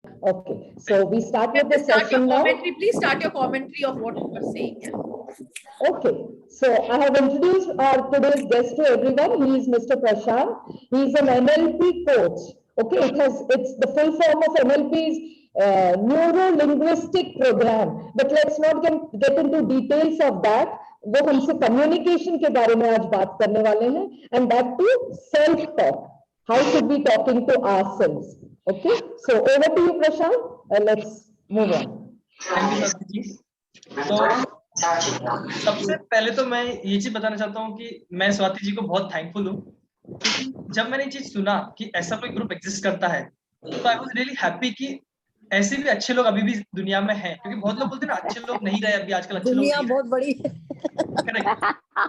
Okay, so we start with the Start your session now. commentary. Please start your commentary of what you are saying. Okay, so I have introduced our today's guest to everyone. He is Mr. Prashant. He is an NLP coach. Okay, it's the full form of NLP's neuro-linguistic program. But let's not get into details of that. वो हमसे communication के बारे में आज बात करने वाले हैं, and that too self-talk. How should we talking to ourselves? Okay, so over to you, Prashant. Let's move on. Thank you Swati ji. तो सबसे पहले तो मैं ये चीज बताना चाहता हूँ कि मैं स्वाति जी को बहुत थैंकफुल हूँ, क्योंकि जब मैंने ये चीज सुना कि ऐसा कोई ग्रुप एग्जिस्ट करता है तो आई वाज रियली हैप्पी कि ऐसे भी अच्छे लोग अभी भी दुनिया में हैं, क्योंकि बहुत लोग बोलते हैं ना अच्छे लोग नहीं रहे अभी आजकल, अच्छे लोग दुनिया बहुत बड़ी है। करेक्ट।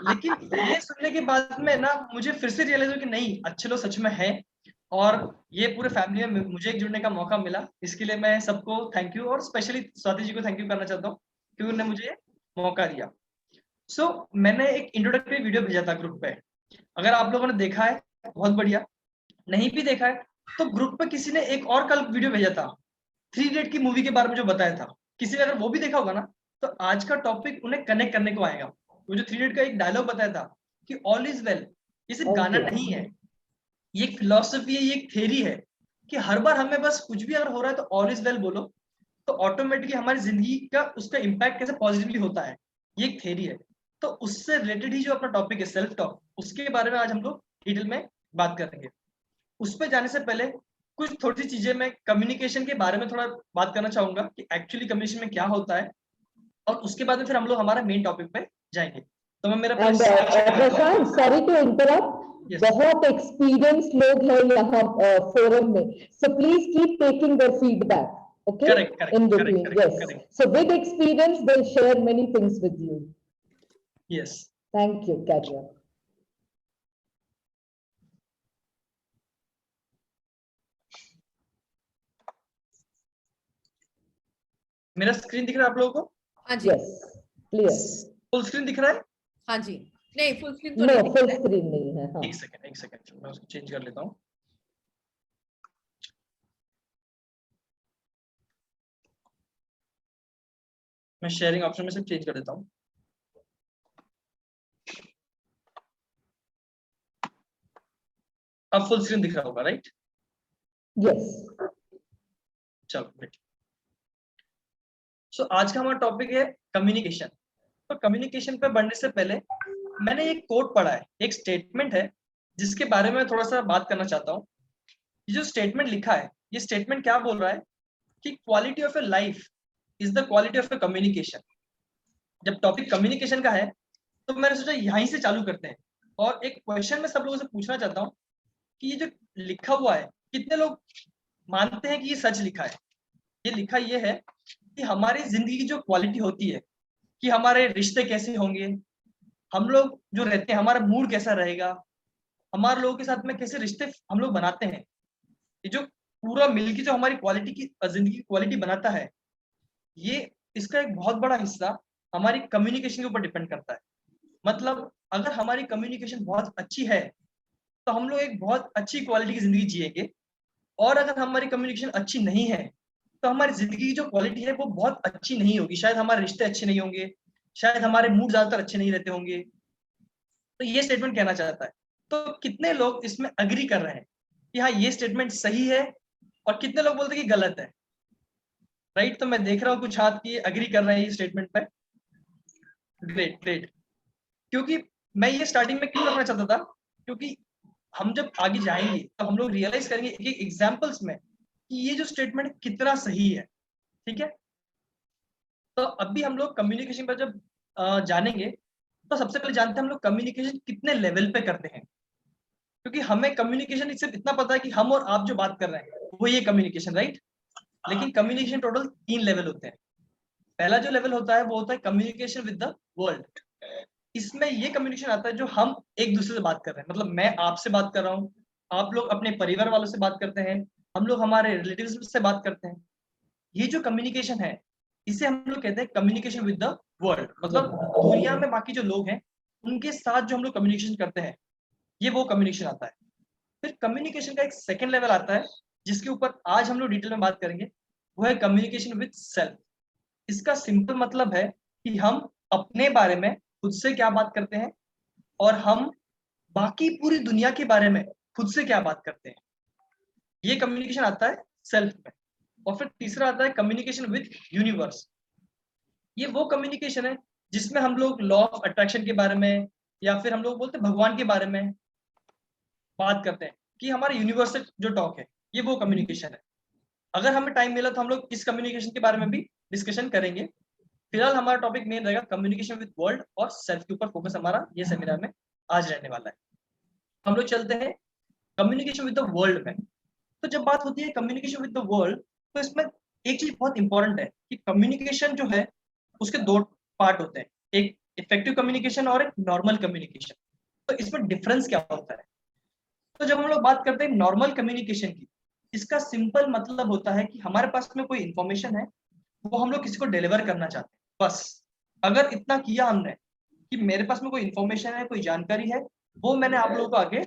लेकिन ये सुनने के बाद में ना मुझे फिर से रियलाइज हुआ कि नहीं, अच्छे लोग सच में हैं, और ये पूरे फैमिली में मुझे एक जुड़ने का मौका मिला। इसके लिए मैं सबको थैंक यू, और स्पेशली स्वाति जी को थैंक यू करना चाहता हूँ क्योंकि उन्होंने मुझे मौका दिया। मैंने एक इंट्रोडक्टरी वीडियो भेजा था ग्रुप पे। अगर आप लोगों ने देखा है बहुत बढ़िया, नहीं भी देखा है तो ग्रुप पे किसी ने एक और कल वीडियो भेजा था 3 इडियट की मूवी के बारे में जो बताया था, किसी ने अगर वो भी देखा होगा ना तो आज का टॉपिक उन्हें कनेक्ट करने को आएगा। वो जो 3 इडियट का एक डायलॉग बताया था कि ऑल इज वेल, ये सिर्फ गाना नहीं है, ये एक फिलॉसफी है, ये एक थ्योरी है कि हर बार हमें बस कुछ भी अगर हो रहा है तो ऑल इज वेल बोलो तो ऑटोमेटिकली हमारी जिंदगी का उसका इम्पैक्ट कैसे पॉजिटिवली होता है, ये एक थ्योरी है। तो उससे रिलेटेड ही जो अपना टॉपिक है सेल्फ टॉक, उसके बारे में आज हम लोग डिटेल में बात करेंगे। उस पर जाने से पहले कुछ थोड़ी सी चीजें मैं कम्युनिकेशन के बारे में थोड़ा बात करना चाहूंगा कि एक्चुअली कम्युनिकेशन में क्या होता है, और उसके बाद में फिर हम लोग हमारा मेन टॉपिक पे जाएंगे। तो मैं मेरा प्रशांत, सॉरी टू इंटरप्ट, बहुत एक्सपीरियंस लोग हैं यहाँ फोरम में, so please keep taking their feedback. Okay, correct, in between, yes. Correct. So with experience, they'll share many things with you. Yes. Thank you, carry on. मेरा screen दिख रहा है आप लोगों को? हाँ जी, yes, clear. फुल स्क्रीन दिख रहा है? हाँ जी, नहीं फुल स्क्रीन तो नहीं, फुल स्क्रीन नहीं है। हाँ, एक सेकंड मैं उसको चेंज कर लेता हूँ। मैं शेयरिंग ऑप्शन में से चेंज कर देता हूँ। अब फुल स्क्रीन दिख रहा होगा, राइट? यस। चलो, सो आज का हमारा टॉपिक है कम्युनिकेशन। तो कम्युनिकेशन पे बढ़ने से पहले मैंने एक कोट पढ़ा है, एक स्टेटमेंट है जिसके बारे में थोड़ा सा बात करना चाहता हूँ। ये जो स्टेटमेंट लिखा है, ये स्टेटमेंट क्या बोल रहा है कि quality of A life is the quality of A communication. जब टॉपिक कम्युनिकेशन का है तो मैंने सोचा यहीं से चालू करते हैं, और एक क्वेश्चन मैं सब लोगों से पूछना चाहता हूँ कि ये जो लिखा हुआ है कितने लोग मानते हैं कि ये सच लिखा है? ये लिखा ये है कि हमारी जिंदगी की जो क्वालिटी होती है, कि हमारे रिश्ते कैसे होंगे, हम लोग जो रहते हैं हमारा मूड कैसा रहेगा, हमारे लोगों के साथ में कैसे रिश्ते हम लोग बनाते हैं, ये जो पूरा मिलके जो हमारी क्वालिटी की जिंदगी की क्वालिटी बनाता है, ये इसका एक बहुत बड़ा हिस्सा हमारी कम्युनिकेशन के ऊपर डिपेंड करता है। मतलब अगर हमारी कम्युनिकेशन बहुत अच्छी है तो हम लोग एक बहुत अच्छी क्वालिटी की जिंदगी जिएंगे, और अगर हमारी कम्युनिकेशन अच्छी नहीं है तो हमारी जिंदगी की जो क्वालिटी है वो बहुत अच्छी नहीं होगी। शायद हमारे रिश्ते अच्छे नहीं होंगे, शायद हमारे मूड ज्यादातर अच्छे नहीं रहते होंगे। तो ये स्टेटमेंट कहना चाहता है। तो कितने लोग इसमें अग्री कर रहे हैं कि हाँ ये स्टेटमेंट सही है, और कितने लोग बोलते हैं कि गलत है, राइट? तो मैं देख रहा हूँ कुछ हाथ की अग्री कर रहे हैं ये स्टेटमेंट पे। ग्रेट। क्योंकि मैं ये स्टार्टिंग में क्यों रखना चाहता था, क्योंकि हम जब आगे जाएंगे तो हम लोग रियलाइज करेंगे एक एक एग्जाम्पल्स में कि ये जो स्टेटमेंट कितना सही है। ठीक है, तो अभी हम लोग कम्युनिकेशन पर जब जानेंगे तो सबसे पहले जानते हैं हम लोग कम्युनिकेशन कितने लेवल पे करते हैं। क्योंकि हमें कम्युनिकेशन सिर्फ इतना पता है कि हम और आप जो बात कर रहे हैं वो ये कम्युनिकेशन, राइट? लेकिन कम्युनिकेशन टोटल 3 लेवल होते हैं। पहला जो लेवल होता है वो होता है कम्युनिकेशन विद द वर्ल्ड। इसमें ये कम्युनिकेशन आता है जो हम एक दूसरे से बात कर रहे हैं, मतलब मैं आपसे बात कर रहा हूँ, आप लोग अपने परिवार वालों से बात करते हैं, हम लोग हमारे रिलेटिव्स से बात करते हैं। ये जो कम्युनिकेशन है इसे हम लोग कहते हैं कम्युनिकेशन विद द वर्ल्ड। मतलब दुनिया में बाकी जो लोग हैं उनके साथ जो हम लोग कम्युनिकेशन करते हैं, ये वो कम्युनिकेशन आता है। फिर कम्युनिकेशन का एक सेकेंड लेवल आता है जिसके ऊपर आज हम लोग डिटेल में बात करेंगे, वो है कम्युनिकेशन विद सेल्फ। इसका सिंपल मतलब है कि हम अपने बारे में खुद से क्या बात करते हैं और हम बाकी पूरी दुनिया के बारे में खुद से क्या बात करते हैं। ये कम्युनिकेशन आता है सेल्फ में। और फिर तीसरा आता है कम्युनिकेशन विद यूनिवर्स। ये वो कम्युनिकेशन है जिसमें हम लोग लॉ ऑफ अट्रैक्शन के बारे में या फिर हम लोग बोलते हैं भगवान के बारे में बात करते हैं, कि हमारे यूनिवर्स से जो टॉक है, ये वो कम्युनिकेशन है। अगर हमें टाइम मिला तो हम लोग इस कम्युनिकेशन के बारे में भी डिस्कशन करेंगे। फिलहाल हमारा टॉपिक मेन रहेगा कम्युनिकेशन विद वर्ल्ड और सेल्फ के ऊपर फोकस हमारा ये सेमिनार में आज रहने वाला है। हम लोग चलते हैं कम्युनिकेशन विद द वर्ल्ड में। तो जब बात होती है कम्युनिकेशन विद द वर्ल्ड, तो इसमें एक चीज बहुत इंपॉर्टेंट है कि कम्युनिकेशन जो है उसके दो पार्ट होते हैं, एक इफेक्टिव कम्युनिकेशन और एक नॉर्मल कम्युनिकेशन। तो इसमें डिफरेंस क्या होता है? तो जब हम लोग बात करते हैं नॉर्मल कम्युनिकेशन की, इसका सिंपल मतलब होता है कि हमारे पास में कोई इंफॉर्मेशन है, वो हम लोग किसी को डिलीवर करना चाहते हैं। बस अगर इतना किया हमने कि मेरे पास में कोई इंफॉर्मेशन है, कोई जानकारी है, वो मैंने आप लोगों को आगे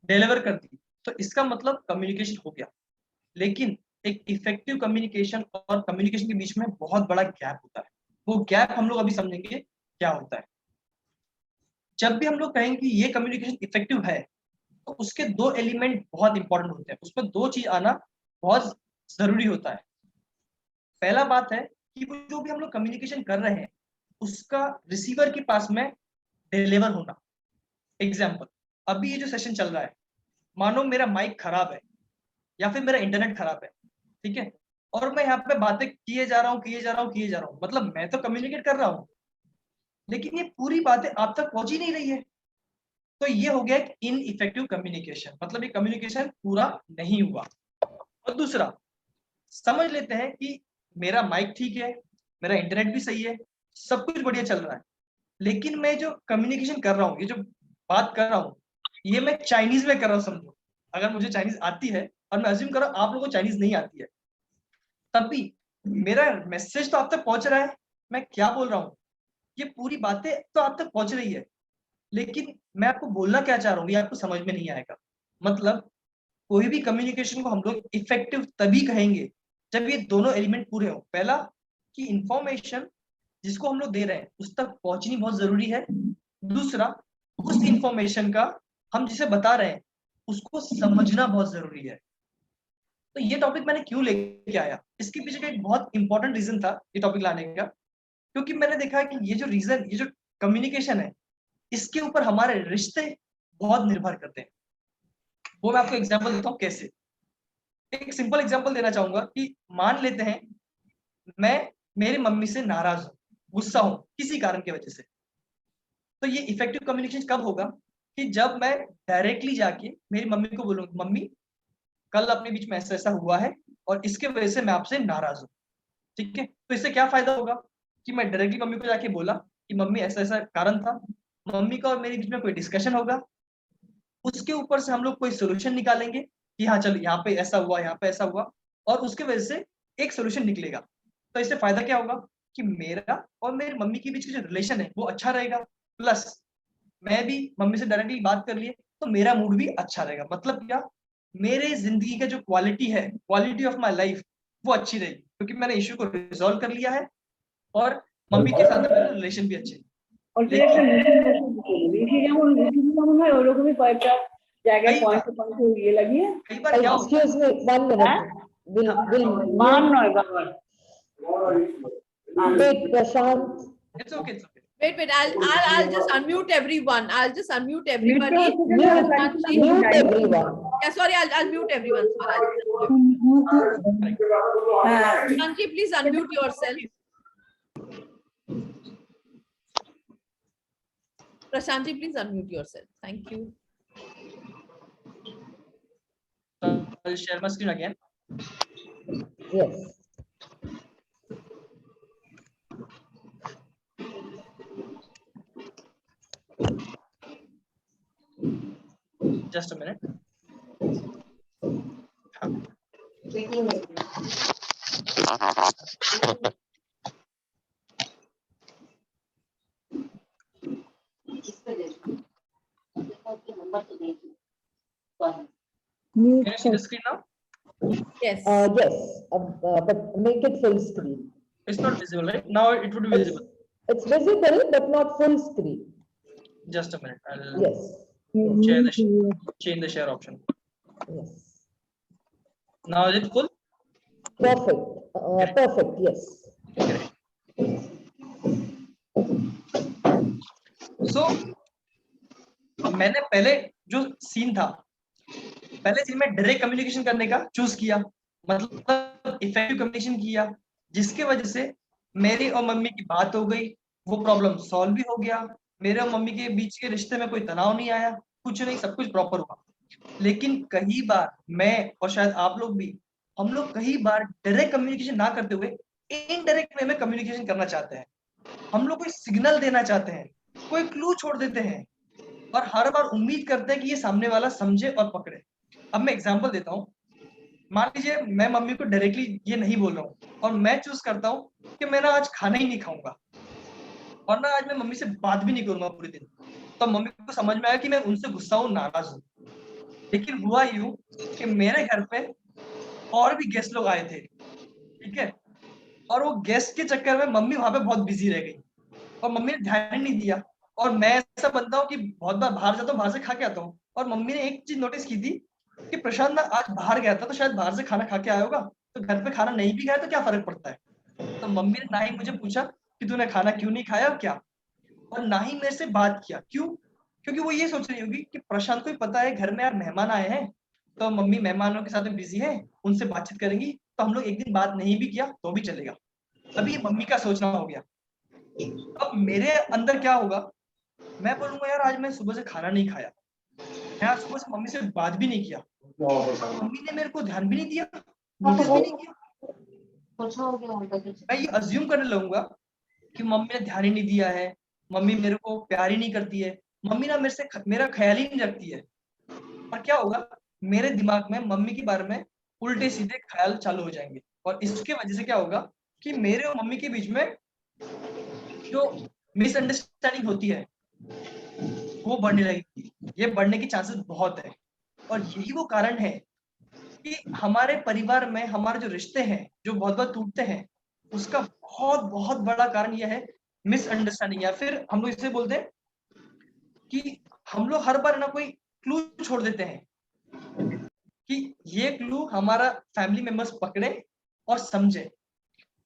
डिलीवर कर दी, तो इसका मतलब कम्युनिकेशन हो गया। लेकिन एक इफेक्टिव कम्युनिकेशन और कम्युनिकेशन के बीच में बहुत बड़ा गैप होता है। वो गैप हम लोग अभी समझेंगे क्या होता है। जब भी हम लोग कहेंगे कि ये कम्युनिकेशन इफेक्टिव है, तो उसके दो एलिमेंट बहुत इंपॉर्टेंट होते हैं, उसमें दो चीज आना बहुत जरूरी होता है। पहला बात है कि वो जो भी हम लोग कम्युनिकेशन कर रहे हैं उसका रिसीवर के पास में डिलीवर होना। एग्जाम्पल, अभी ये जो सेशन चल रहा है, मानो मेरा माइक खराब है या फिर मेरा इंटरनेट खराब है, ठीक है, और मैं यहाँ पे बातें किए जा रहा हूँ, मतलब मैं तो कम्युनिकेट कर रहा हूँ, लेकिन ये पूरी बातें आप तक पहुंच ही नहीं रही है। तो ये हो गया एक इनइफेक्टिव कम्युनिकेशन, मतलब ये कम्युनिकेशन पूरा नहीं हुआ। और दूसरा, समझ लेते हैं कि मेरा माइक ठीक है, मेरा इंटरनेट भी सही है, सब कुछ बढ़िया चल रहा है, लेकिन मैं जो कम्युनिकेशन कर रहा हूँ, ये जो बात कर रहा हूँ, ये मैं चाइनीज में कर रहा हूँ। समझो, अगर मुझे चाइनीज आती है और मैं अज्यूम कर रहा हूँ आप लोगों को चाइनीज नहीं आती है, तब भी मेरा मैसेज तो आप तक पहुंच रहा है, मैं क्या बोल रहा हूँ, ये पूरी बातें तो आप तक पहुंच रही है, लेकिन मैं आपको बोलना क्या चाह रहा हूँ ये आपको समझ में नहीं आएगा। मतलब कोई भी कम्युनिकेशन को हम लोग इफेक्टिव तभी कहेंगे जब ये दोनों एलिमेंट पूरे हो। पहला कि इंफॉर्मेशन जिसको हम लोग दे रहे हैं उस तक पहुंचनी बहुत जरूरी है। दूसरा, उस इंफॉर्मेशन का हम जिसे बता रहे हैं उसको समझना बहुत जरूरी है। तो ये टॉपिक मैंने क्यों लेके आया, इसके पीछे का एक बहुत इंपॉर्टेंट रीजन था ये टॉपिक लाने का, क्योंकि मैंने देखा कि ये जो कम्युनिकेशन है, इसके ऊपर हमारे रिश्ते बहुत निर्भर करते हैं। वो मैं आपको एग्जांपल देता हूँ कैसे। एक सिंपल एग्जांपल देना चाहूंगा कि मान लेते हैं मैं मेरी मम्मी से नाराज हूँ, गुस्सा हूँ किसी कारण की वजह से। तो ये इफेक्टिव कम्युनिकेशन कब होगा कि जब मैं डायरेक्टली जाके मेरी मम्मी को बोलूंगा, मम्मी कल अपने बीच में ऐसा ऐसा हुआ है और इसके वजह से मैं आपसे नाराज हूँ, ठीक है। तो इससे क्या फायदा होगा कि मैं डायरेक्टली मम्मी को जाके बोला कि मम्मी ऐसा ऐसा कारण था, मम्मी का और मेरे बीच में कोई डिस्कशन होगा, उसके ऊपर से हम लोग कोई सोल्यूशन निकालेंगे कि हाँ चल यहाँ पे ऐसा हुआ, यहाँ पे ऐसा हुआ, और उसके वजह से एक सोल्यूशन निकलेगा। तो इससे फायदा क्या होगा कि मेरा और मेरी मम्मी के बीच का जो रिलेशन है वो अच्छा रहेगा, प्लस मैं भी मम्मी से डायरेक्टली बात कर लिए तो मेरा मूड भी अच्छा रहेगा। मतलब क्या, मेरे जिंदगी का जो क्वालिटी है, क्वालिटी ऑफ माई लाइफ, वो अच्छी रहेगी, क्योंकि मैंने इश्यू को रिजॉल्व कर लिया है और मम्मी के साथ मेरा रिलेशन भी अच्छे। যেমন হয় ওরকমই কয়েকটা জায়গায় कई পয়েন্টে পয়েন্টে ইয়ে লাগিয়ে बार क्या होता है, Excuse me, 1 minute. We'll মান নয় বাবা wait, Prashant. it's okay, it's okay. Wait, I'll just unmute everyone. I'll just unmute everybody. Mute everyone. Yeah, sorry, I'll mute everyone. Sorry, হ্যাঁ Sanji, please unmute yourself. Prashanti, please unmute yourself. Thank you. So I'll share my screen again. Yes. Just a minute. Can you see the screen now? Yes. Yes, but make it full screen. It's not visible, right? Now it would be It's, visible. it's visible, but not full screen. Just a minute. I'll Yes, yes, change the share option. yes. Now is it full? Perfect, perfect, yes. So मैंने पहले जो scene था, पहले scene में direct communication करने का choose किया, मतलब इफेक्टिव कम्युनिकेशन किया, जिसके वजह से मेरी और मम्मी की बात हो गई, वो प्रॉब्लम सॉल्व भी हो गया, मेरे और मम्मी के बीच के रिश्ते में कोई तनाव नहीं आया, कुछ नहीं, सब कुछ प्रॉपर हुआ। लेकिन कई बार मैं और शायद आप लोग भी, हम लोग कई बार डायरेक्ट कम्युनिकेशन ना करते हुए इनडायरेक्ट वे में कम्युनिकेशन करना चाहते हैं। हम लोग कोई सिग्नल देना चाहते हैं, कोई क्लू छोड़ देते हैं और हर बार उम्मीद करते हैं कि ये सामने वाला समझे और पकड़े। अब मैं एग्जांपल देता हूँ, मान लीजिए मैं मम्मी को डायरेक्टली ये नहीं बोल रहा हूँ और मैं चूज करता हूँ कि मैं ना आज खाना ही नहीं खाऊंगा और ना आज मैं मम्मी से बात भी नहीं करूंगा पूरे दिन, तो मम्मी को समझ में आया कि मैं उनसे गुस्सा हूँ, नाराज हूँ। लेकिन हुआ यूं कि मेरे घर पे और भी गेस्ट लोग आए थे, ठीक है, और वो गेस्ट के चक्कर में मम्मी वहां पे बहुत बिजी रह गई और मम्मी ने ध्यान ही नहीं दिया। और मैं ऐसा बनता हूँ कि बहुत बार बाहर जाता हूँ, बाहर से खा के आता हूँ, और मम्मी ने एक चीज नोटिस की थी कि प्रशांत ना आज बाहर गया था तो शायद बाहर से खाना खा के आया होगा, तो घर पे खाना नहीं भी खाया तो क्या फर्क पड़ता है। तो मम्मी ने ना ही मुझे पूछा कि तूने खाना क्यों नहीं खाया और क्या, और ना ही मेरे से बात किया। क्यों? क्योंकि वो ये सोच रही होगी कि प्रशांत को ही पता है घर में यार मेहमान आए हैं, तो मम्मी मेहमानों के साथ में बिजी है, उनसे बातचीत करेंगी, तो हम लोग एक दिन बात नहीं भी किया तो भी चलेगा। अभी ये मम्मी का सोचना हो गया। अब मेरे अंदर क्या होगा, मैं बोलूंगा यार आज मैं सुबह से खाना नहीं खाया, मैं आज सुबह से मम्मी से बात भी नहीं किया, और मम्मी ने मेरे को ध्यान भी नहीं दिया, नोटिस भी नहीं किया। मैं ये अज्यूम करने लगूंगा कि मम्मी ने ध्यान ही नहीं दिया है, मम्मी मेरे को प्यार ही नहीं करती है, मम्मी ना मेरे से मेरा ख्याल ही नहीं रखती है। और क्या होगा, मेरे दिमाग में मम्मी के बारे में उल्टे सीधे ख्याल चालू हो जाएंगे, और इसके वजह से क्या होगा कि मेरे और मम्मी के बीच में जो मिसअंडरस्टैंडिंग होती है वो बढ़ने लगेगी। ये बढ़ने की चांसेस बहुत है, और यही वो कारण है कि हमारे परिवार में हमारे जो रिश्ते हैं जो बहुत बार टूटते हैं, उसका बहुत बहुत बड़ा कारण यह है मिसअंडरस्टैंडिंग, या फिर हम लोग इसे बोलते हैं कि हम लोग हर बार ना कोई क्लू छोड़ देते हैं कि ये क्लू हमारा फैमिली मेंबर्स पकड़े और समझे।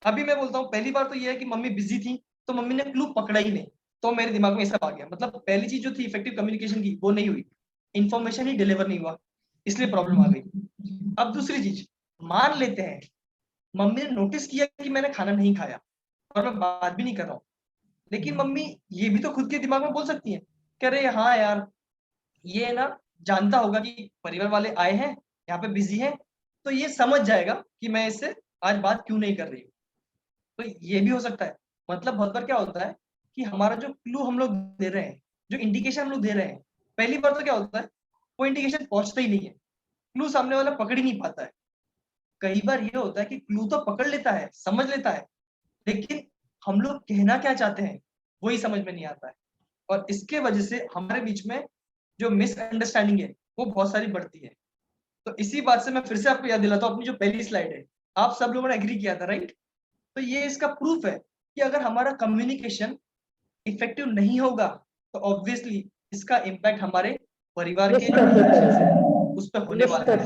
अभी मैं बोलता हूँ, पहली बार तो ये है कि मम्मी बिजी थी तो मम्मी ने क्लू पकड़ा ही नहीं, तो मेरे दिमाग में सब आ गया, मतलब पहली चीज जो थी इफेक्टिव कम्युनिकेशन की वो नहीं हुई, इंफॉर्मेशन ही डिलीवर नहीं हुआ, इसलिए प्रॉब्लम आ गई। अब दूसरी चीज, मान लेते हैं मम्मी ने नोटिस किया कि मैंने खाना नहीं खाया और मैं बात भी नहीं कर रहा हूँ, लेकिन मम्मी ये भी तो खुद के दिमाग में बोल सकती है कि अरे हाँ यार ये ना जानता होगा कि परिवार वाले आए हैं, यहाँ पे बिजी है, तो ये समझ जाएगा कि मैं इससे आज बात क्यों नहीं कर रही हूँ। तो ये भी हो सकता है। मतलब बहुत बार क्या होता है कि हमारा जो क्लू हम लोग दे रहे हैं, जो इंडिकेशन हम लोग दे रहे हैं, पहली बार तो क्या होता है वो इंडिकेशन पहुंचता ही नहीं है, क्लू सामने वाला पकड़ ही नहीं पाता है। कई बार ये होता है कि क्लू तो पकड़ लेता है, समझ लेता है, लेकिन हम लोग कहना क्या चाहते हैं वही समझ में नहीं आता है, और इसके वजह से हमारे बीच में जो मिसअंडरस्टैंडिंग है वो बहुत सारी बढ़ती है। तो इसी बात से मैं फिर से आपको याद दिलाता हूँ, अपनी जो पहली स्लाइड है, आप सब लोगों ने एग्री किया था, राइट? तो ये इसका प्रूफ है कि अगर हमारा कम्युनिकेशन इफेक्टिव नहीं होगा तो ऑब्वियसली इसका इम्पैक्ट हमारे परिवार के जो रिलेशंस है उस पर होने वाला है,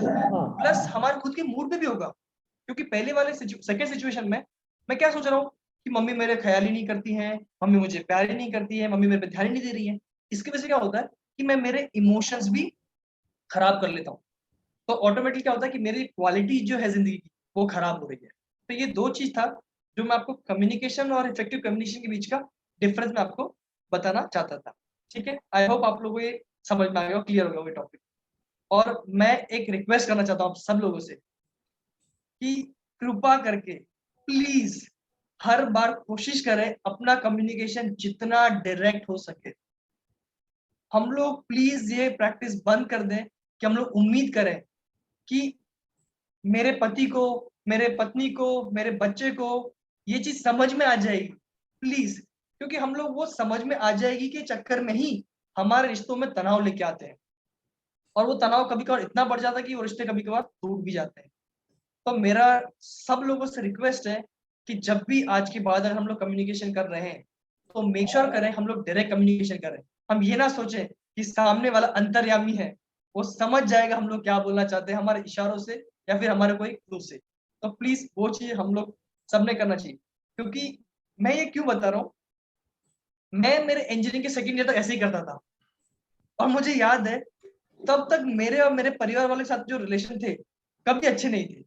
प्लस हमारे खुद के मूड पे भी होगा। क्योंकि पहले वाले सेकंड सिचुएशन में मैं क्या सोच रहा हूँ कि मम्मी मेरे ख्याल ही नहीं करती हैं, मम्मी मुझे प्यार ही नहीं करती है, मम्मी मेरे पे ध्यान ही नहीं दे रही है, इसकी वजह से क्या होता है कि मैं मेरे इमोशंस भी खराब कर लेता हूँ, तो ऑटोमेटिक क्या होता है कि मेरी क्वालिटी जो है जिंदगी की वो खराब हो रही है। तो ये दो चीज था जो मैं आपको कम्युनिकेशन और इफेक्टिव कम्युनिकेशन के बीच का डिफरेंस मैं आपको बताना चाहता था। ठीक है, आई होप आप लोगों को ये समझ में आ गया, क्लियर हो गया ये टॉपिक। और मैं एक रिक्वेस्ट करना चाहता हूँ आप सब लोगों से कि कृपा करके प्लीज हर बार कोशिश करें अपना कम्युनिकेशन जितना डायरेक्ट हो सके। हम लोग प्लीज ये प्रैक्टिस बंद कर दें कि हम लोग उम्मीद करें कि मेरे पति को, मेरे पत्नी को, मेरे बच्चे को ये चीज समझ में आ जाएगी, प्लीज। क्योंकि हम लोग वो समझ में आ जाएगी के चक्कर में ही हमारे रिश्तों में तनाव लेके आते हैं, और वो तनाव कभी कभार इतना बढ़ जाता है कि वो रिश्ते कभी कभार टूट भी जाते हैं। तो मेरा सब लोगों से रिक्वेस्ट है कि जब भी आज के बाद अगर हम लोग कम्युनिकेशन कर रहे हैं तो मेक श्योर करें हम लोग डायरेक्ट कम्युनिकेशन करें। हम ये ना सोचें कि सामने वाला अंतर्यामी है, वो समझ जाएगा हम लोग क्या बोलना चाहते हैं हमारे इशारों से या फिर हमारे कोई क्लू से। तो प्लीज वो चीज हम लोग सबने करना चाहिए। क्योंकि मैं ये क्यों बता रहा हूँ, मैं मेरे इंजीनियरिंग के सेकंड ईयर तक ऐसे ही करता था और मुझे याद है तब तक मेरे और मेरे परिवार वाले के साथ जो रिलेशन थे कभी अच्छे नहीं थे।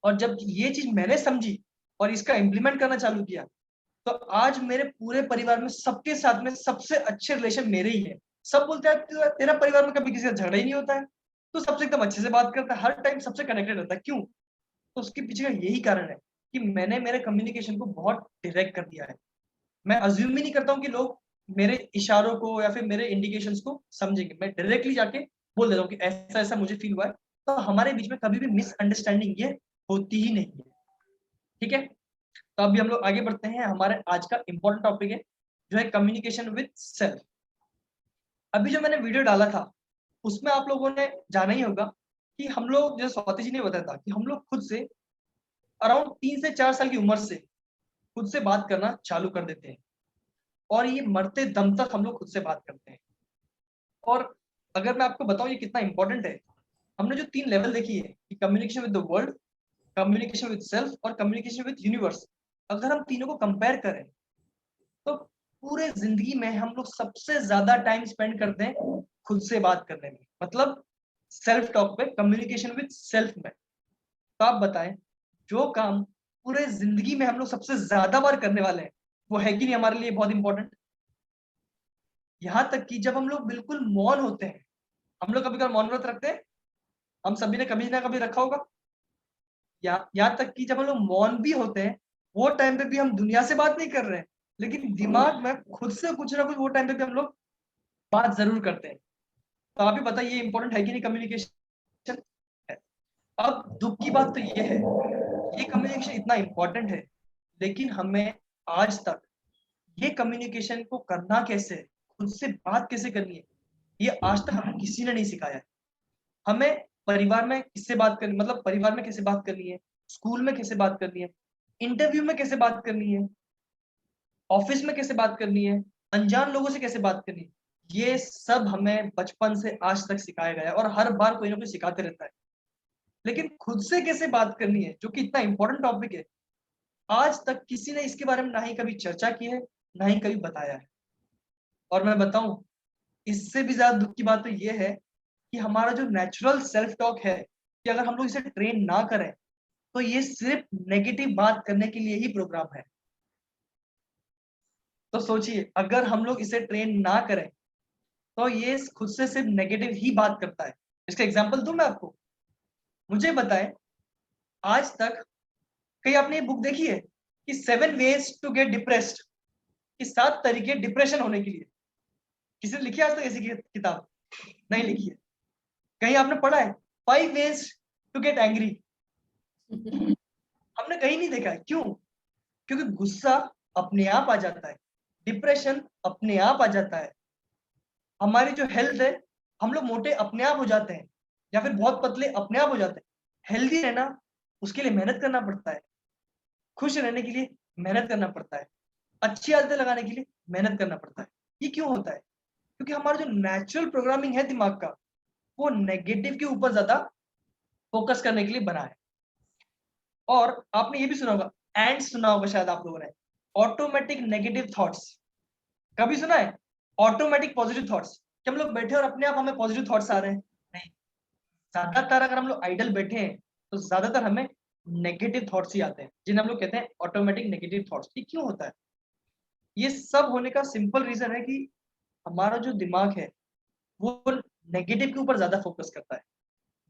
और जब ये चीज मैंने समझी और इसका इम्प्लीमेंट करना चालू किया तो आज मेरे पूरे परिवार में सबके साथ में सबसे अच्छे रिलेशन मेरे ही है। सब बोलते हैं तेरा परिवार में कभी किसी का झगड़ा ही नहीं होता है, तो सबसे एकदम अच्छे से बात करता है, हर टाइम सबसे कनेक्टेड रहता है। क्यों? तो उसके पीछे का यही कारण है कि मैंने मेरे कम्युनिकेशन को बहुत डायरेक्ट कर दिया है। मैं अज्यूम ही नहीं करता हूँ कि लोग मेरे इशारों को या फिर मेरे इंडिकेशंस को समझेंगे। मैं डायरेक्टली जाके बोल देता हूँ कि ऐसा ऐसा मुझे फील हुआ है, तो हमारे बीच में कभी भी मिसअंडरस्टैंडिंग ये होती ही नहीं है। ठीक है, तो अभी हम लोग आगे बढ़ते हैं। हमारे आज का इंपॉर्टेंट टॉपिक है जो है कम्युनिकेशन विद सेल्फ। अभी जो मैंने वीडियो डाला था उसमें आप लोगों ने जाना ही होगा कि हम लोग, जैसे स्वाति जी ने बताया था कि हम लोग खुद से अराउंड 3 से 4 साल की उम्र से खुद से बात करना चालू कर देते हैं और ये मरते दम तक हम लोग खुद से बात करते हैं। और अगर मैं आपको बताऊं ये कितना इंपॉर्टेंट है, हमने जो 3 लेवल देखी है कि communication with the world, communication with self और कम्युनिकेशन विद यूनिवर्स, अगर हम तीनों को कंपेयर करें तो पूरे जिंदगी में हम लोग सबसे ज्यादा टाइम स्पेंड करते हैं खुद से बात करने में, मतलब सेल्फ टॉक पे, कम्युनिकेशन विद सेल्फ में। तो आप बताएं जो काम पूरे जिंदगी में हम लोग सबसे ज्यादा बार करने वाले हैं वो है कि नहीं हमारे लिए बहुत इंपॉर्टेंट। यहां तक कि जब हम लोग बिल्कुल मौन होते हैं, हम लोग कभी कभी मौन व्रत रखते हैं, हम सभी ने कभी ना कभी रखा होगा। यहाँ तक कि जब हम लोग मौन भी होते हैं वो टाइम पे भी हम दुनिया से बात नहीं कर रहे हैं, लेकिन दिमाग में खुद से कुछ ना कुछ वो टाइम पे भी हम लोग बात जरूर करते हैं। तो आप ही बताइए ये इंपॉर्टेंट है कि नहीं कम्युनिकेशन है। अब दुख की बात तो ये है, ये कम्युनिकेशन इतना इंपॉर्टेंट है लेकिन हमें आज तक ये कम्युनिकेशन को करना कैसे है, खुद से बात कैसे करनी है, ये आज तक हमें किसी ने नहीं सिखाया है। हमें परिवार में किससे बात करनी, मतलब परिवार में कैसे बात करनी है, स्कूल में कैसे बात करनी है, इंटरव्यू में कैसे बात करनी है, ऑफिस में कैसे बात करनी है, अनजान लोगों से कैसे बात करनी है, ये सब हमें बचपन से आज तक सिखाया गया है और हर बार कोई ना कोई सिखाते रहता है। लेकिन खुद से कैसे बात करनी है, जो कि इतना इंपॉर्टेंट टॉपिक है, आज तक किसी ने इसके बारे में ना ही कभी चर्चा की है ना ही कभी बताया है। और मैं बताऊं इससे भी ज्यादा दुख की बात तो ये है कि हमारा जो नेचुरल सेल्फ टॉक है कि अगर हम लोग इसे ट्रेन ना करें तो ये सिर्फ नेगेटिव बात करने के लिए ही प्रोग्राम है। तो सोचिए अगर हम लोग इसे ट्रेन ना करें तो ये खुद से सिर्फ नेगेटिव ही बात करता है। इसका एग्जांपल दूं मैं आपको, मुझे बताएं आज तक कहीं आपने ये बुक देखी है कि 7 ways to get depressed, कि 7 तरीके डिप्रेशन होने के लिए? किसी ने लिखी आज तक ऐसी किताब? नहीं लिखी है। कहीं आपने पढ़ा है 5 ways to get angry? हमने कहीं नहीं देखा है। क्यों? क्योंकि गुस्सा अपने आप आ जाता है, डिप्रेशन अपने आप आ जाता है, हमारी जो हेल्थ है, हम लोग मोटे अपने आप हो जाते हैं या फिर बहुत पतले अपने आप हो जाते हैं। हेल्दी रहना उसके लिए मेहनत करना पड़ता है, खुश रहने के लिए मेहनत करना पड़ता है, अच्छी आदतें लगाने के लिए मेहनत करना पड़ता है। ये क्यों होता है? क्योंकि हमारा जो नेचुरल प्रोग्रामिंग है दिमाग का, वो नेगेटिव के ऊपर ज्यादा फोकस करने के लिए बना है। और आपने ये भी सुना होगा, एंड सुना होगा शायद आप लोगों ने, ऑटोमेटिक नेगेटिव थॉट्स। कभी सुना है ऑटोमेटिक पॉजिटिव थॉट्स? कि हम लोग बैठे और अपने आप हमें पॉजिटिव थॉट्स आ रहे हैं? नहीं, ज्यादातर अगर हम लोग आइडल बैठे हैं तो ज्यादातर हमें नेगेटिव थॉट्स ही आते हैं, जिन्हें हम लोग कहते हैं ऑटोमेटिक नेगेटिव थॉट्स। ये क्यों होता है? ये सब होने का सिंपल रीजन है कि हमारा जो दिमाग है वो नेगेटिव के ऊपर ज्यादा फोकस करता है,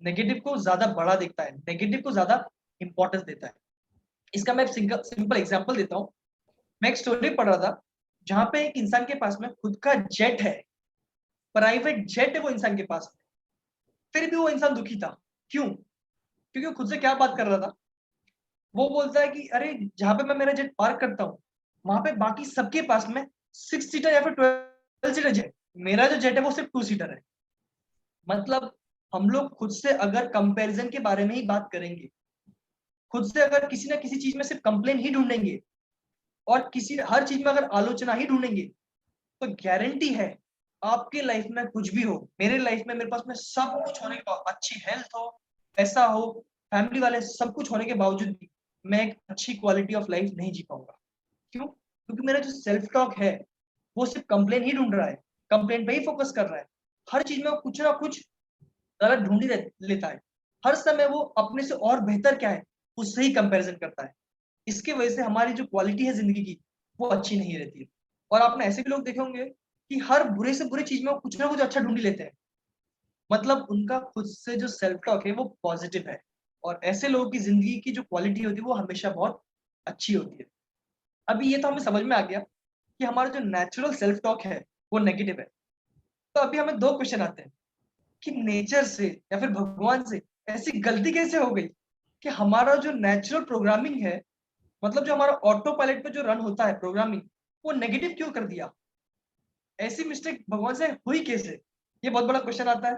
नेगेटिव को ज्यादा बड़ा देखता है, नेगेटिव को ज्यादा इंपॉर्टेंस देता है। इसका मैं सिंपल एग्जांपल देता हूँ। मैं एक स्टोरी पढ़ रहा था जहां पे एक इंसान के पास में खुद का जेट है, प्राइवेट जेट है वो इंसान के पास, फिर भी वो इंसान दुखी था। क्यों? क्योंकि वो खुद से क्या बात कर रहा था, वो बोलता है कि अरे जहां पे मैं मेरा जेट पार्क करता हूँ वहां पे बाकी सबके पास में 6 सीटर या फिर 12 सीटर जेट, मेरा जो जेट है वो सिर्फ 2 सीटर है। मतलब हम लोग खुद से अगर कंपैरिजन के बारे में ही बात करेंगे खुद से अगर किसी ना किसी चीज में सिर्फ कंप्लेन ही ढूंढेंगे और किसी हर चीज में अगर आलोचना ही ढूंढेंगे, तो गारंटी है आपके लाइफ में कुछ भी हो, मेरे लाइफ में मेरे पास में सब कुछ होने के बाद, अच्छी हेल्थ हो, पैसा हो, फैमिली वाले, सब कुछ होने के बावजूद भी मैं एक अच्छी क्वालिटी ऑफ लाइफ नहीं जी पाऊंगा। क्यों? क्योंकि मेरा जो सेल्फ टॉक है वो सिर्फ कंप्लेन ही ढूंढ रहा है, कंप्लेन पे ही फोकस कर रहा है, हर चीज में वो कुछ ना कुछ गलत ढूंढ ही लेता है, हर समय वो अपने से और बेहतर क्या है उससे ही कंपैरिजन करता है। इसकी वजह से हमारी जो क्वालिटी है जिंदगी की वो अच्छी नहीं रहती है। और आपने ऐसे भी लोग देखे होंगे कि हर बुरे से बुरे चीज में वो कुछ ना कुछ अच्छा ढूंढ ही लेते हैं, मतलब उनका खुद से जो सेल्फ टॉक है वो पॉजिटिव है, और ऐसे लोगों की जिंदगी की जो क्वालिटी होती है वो हमेशा बहुत अच्छी होती है। अभी ये तो हमें समझ में आ गया कि हमारा जो नेचुरल सेल्फ टॉक है वो नेगेटिव है। तो अभी हमें दो क्वेश्चन आते हैं कि नेचर से या फिर भगवान से ऐसी गलती कैसे हो गई कि हमारा जो नेचुरल प्रोग्रामिंग है, मतलब जो हमारा ऑटो पायलट पे जो रन होता है प्रोग्रामिंग, वो नेगेटिव क्यों कर दिया? ऐसी मिस्टेक भगवान से हुई कैसे? ये बहुत बड़ा क्वेश्चन आता है।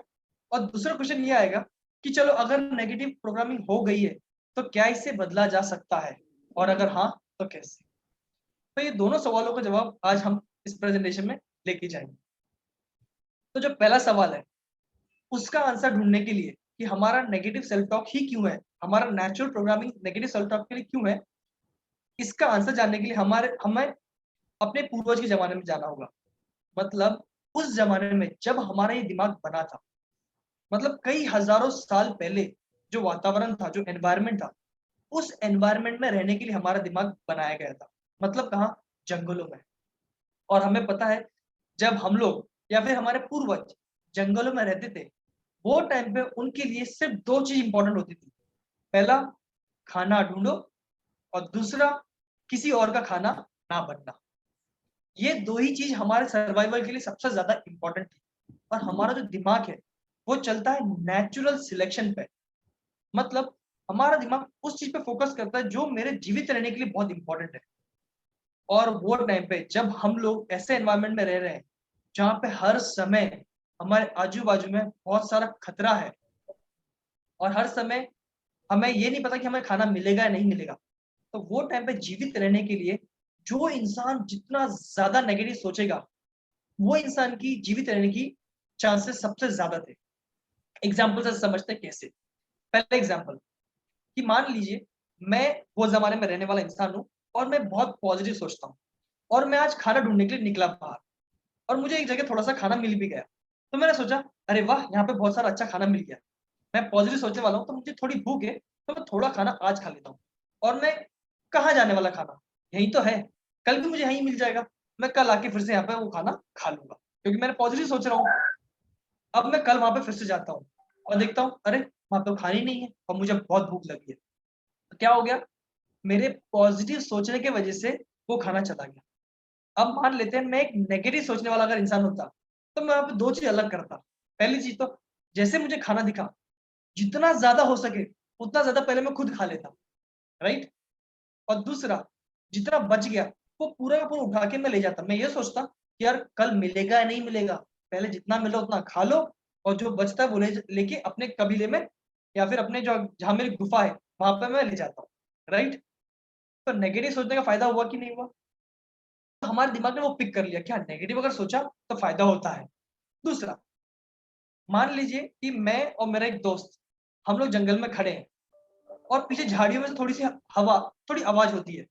और दूसरा क्वेश्चन ये आएगा कि चलो अगर नेगेटिव प्रोग्रामिंग हो गई है तो क्या इसे बदला जा सकता है, और अगर हाँ तो कैसे? तो ये दोनों सवालों का जवाब आज हम इस प्रेजेंटेशन में लेके जाएंगे। तो जो पहला सवाल है उसका आंसर ढूंढने के लिए कि हमारा नेगेटिव सेल्फ टॉक ही क्यों है, हमारा natural programming negative self talk के लिए क्यों है, इसका आंसर जानने के लिए हमें अपने पूर्वज के जमाने में जाना होगा। मतलब उस जमाने में जब हमारा ये दिमाग बना था, मतलब कई हजारों साल पहले जो वातावरण था, जो एनवायरनमेंट था, उस एनवायरनमेंट में रहने के लिए हमारा दिमाग बनाया गया था। मतलब कहाँ? जंगलों में। और हमें पता है जब हम लोग या फिर हमारे पूर्वज जंगलों में रहते थे, वो टाइम पे उनके लिए सिर्फ दो चीज इंपॉर्टेंट होती थी। पहला, खाना ढूंढो, और दूसरा, किसी और का खाना ना बनना। ये दो ही चीज हमारे सर्वाइवल के लिए सबसे ज्यादा इंपॉर्टेंट थी। और हमारा जो दिमाग है वो चलता है नेचुरल सिलेक्शन पे। मतलब हमारा दिमाग उस चीज पे फोकस करता है जो मेरे जीवित रहने के लिए बहुत इंपॉर्टेंट है। और वो टाइम पे जब हम लोग ऐसे एनवायरनमेंट में रह रहे हैं जहाँ पे हर समय हमारे आजू बाजू में बहुत सारा खतरा है, और हर समय हमें ये नहीं पता कि हमें खाना मिलेगा या नहीं मिलेगा, तो वो टाइम पे जीवित रहने के लिए जो इंसान जितना ज्यादा नेगेटिव सोचेगा, वो इंसान की जीवित रहने की चांसेस सबसे ज्यादा थे। एग्जाम्पल से समझते हैं कैसे। पहले एग्जाम्पल कि मान लीजिए मैं वो जमाने में रहने वाला इंसान हूँ और मैं बहुत पॉजिटिव सोचता हूँ, और मैं आज खाना ढूंढने के लिए निकला बाहर, और मुझे एक जगह थोड़ा सा खाना मिल भी गया। तो मैंने सोचा अरे वाह, यहाँ पे बहुत सारा अच्छा खाना मिल गया, मैं पॉजिटिव सोचने वाला हूँ तो मुझे थोड़ी भूख है, तो मैं थोड़ा खाना आज खा लेता हूँ। और मैं कहाँ जाने वाला, खाना यही तो है, कल भी मुझे यहीं मिल जाएगा, मैं कल आके फिर से यहाँ पे वो खाना खा लूंगा, क्योंकि मैंने पॉजिटिव सोच रहा हूँ। अब मैं कल वहां पे फिर से जाता हूँ और देखता हूँ अरे वहां पे खाना ही नहीं है और मुझे बहुत भूख लगी है। तो क्या हो गया? मेरे पॉजिटिव सोचने की वजह से वो खाना चला गया। अब मान लेते हैं मैं एक नेगेटिव सोचने वाला अगर इंसान होता, तो मैं वहां पे दो चीज अलग करता। पहली चीज तो जैसे मुझे खाना दिखा, जितना ज्यादा हो सके उतना ज्यादा पहले मैं खुद खा लेता, राइट। और दूसरा, जितना बच गया वो पूरा का पूरा उठा के मैं ले जाता। मैं ये सोचता कि यार कल मिलेगा या नहीं मिलेगा, पहले जितना मिला उतना खा लो, और जो बचता है वो लेके अपने कबीले में या फिर अपने जो जहां मेरी गुफा है वहां पे मैं ले जाता हूँ, राइट। तो नेगेटिव सोचने का फायदा हुआ कि नहीं हुआ? तो हमारे दिमाग ने वो पिक कर लिया कि हाँ, नेगेटिव अगर सोचा तो फायदा होता है। दूसरा, मान लीजिए कि मैं और मेरा एक दोस्त, हम लोग जंगल में खड़े हैं और पीछे झाड़ियों में से थोड़ी सी हवा, थोड़ी आवाज होती है।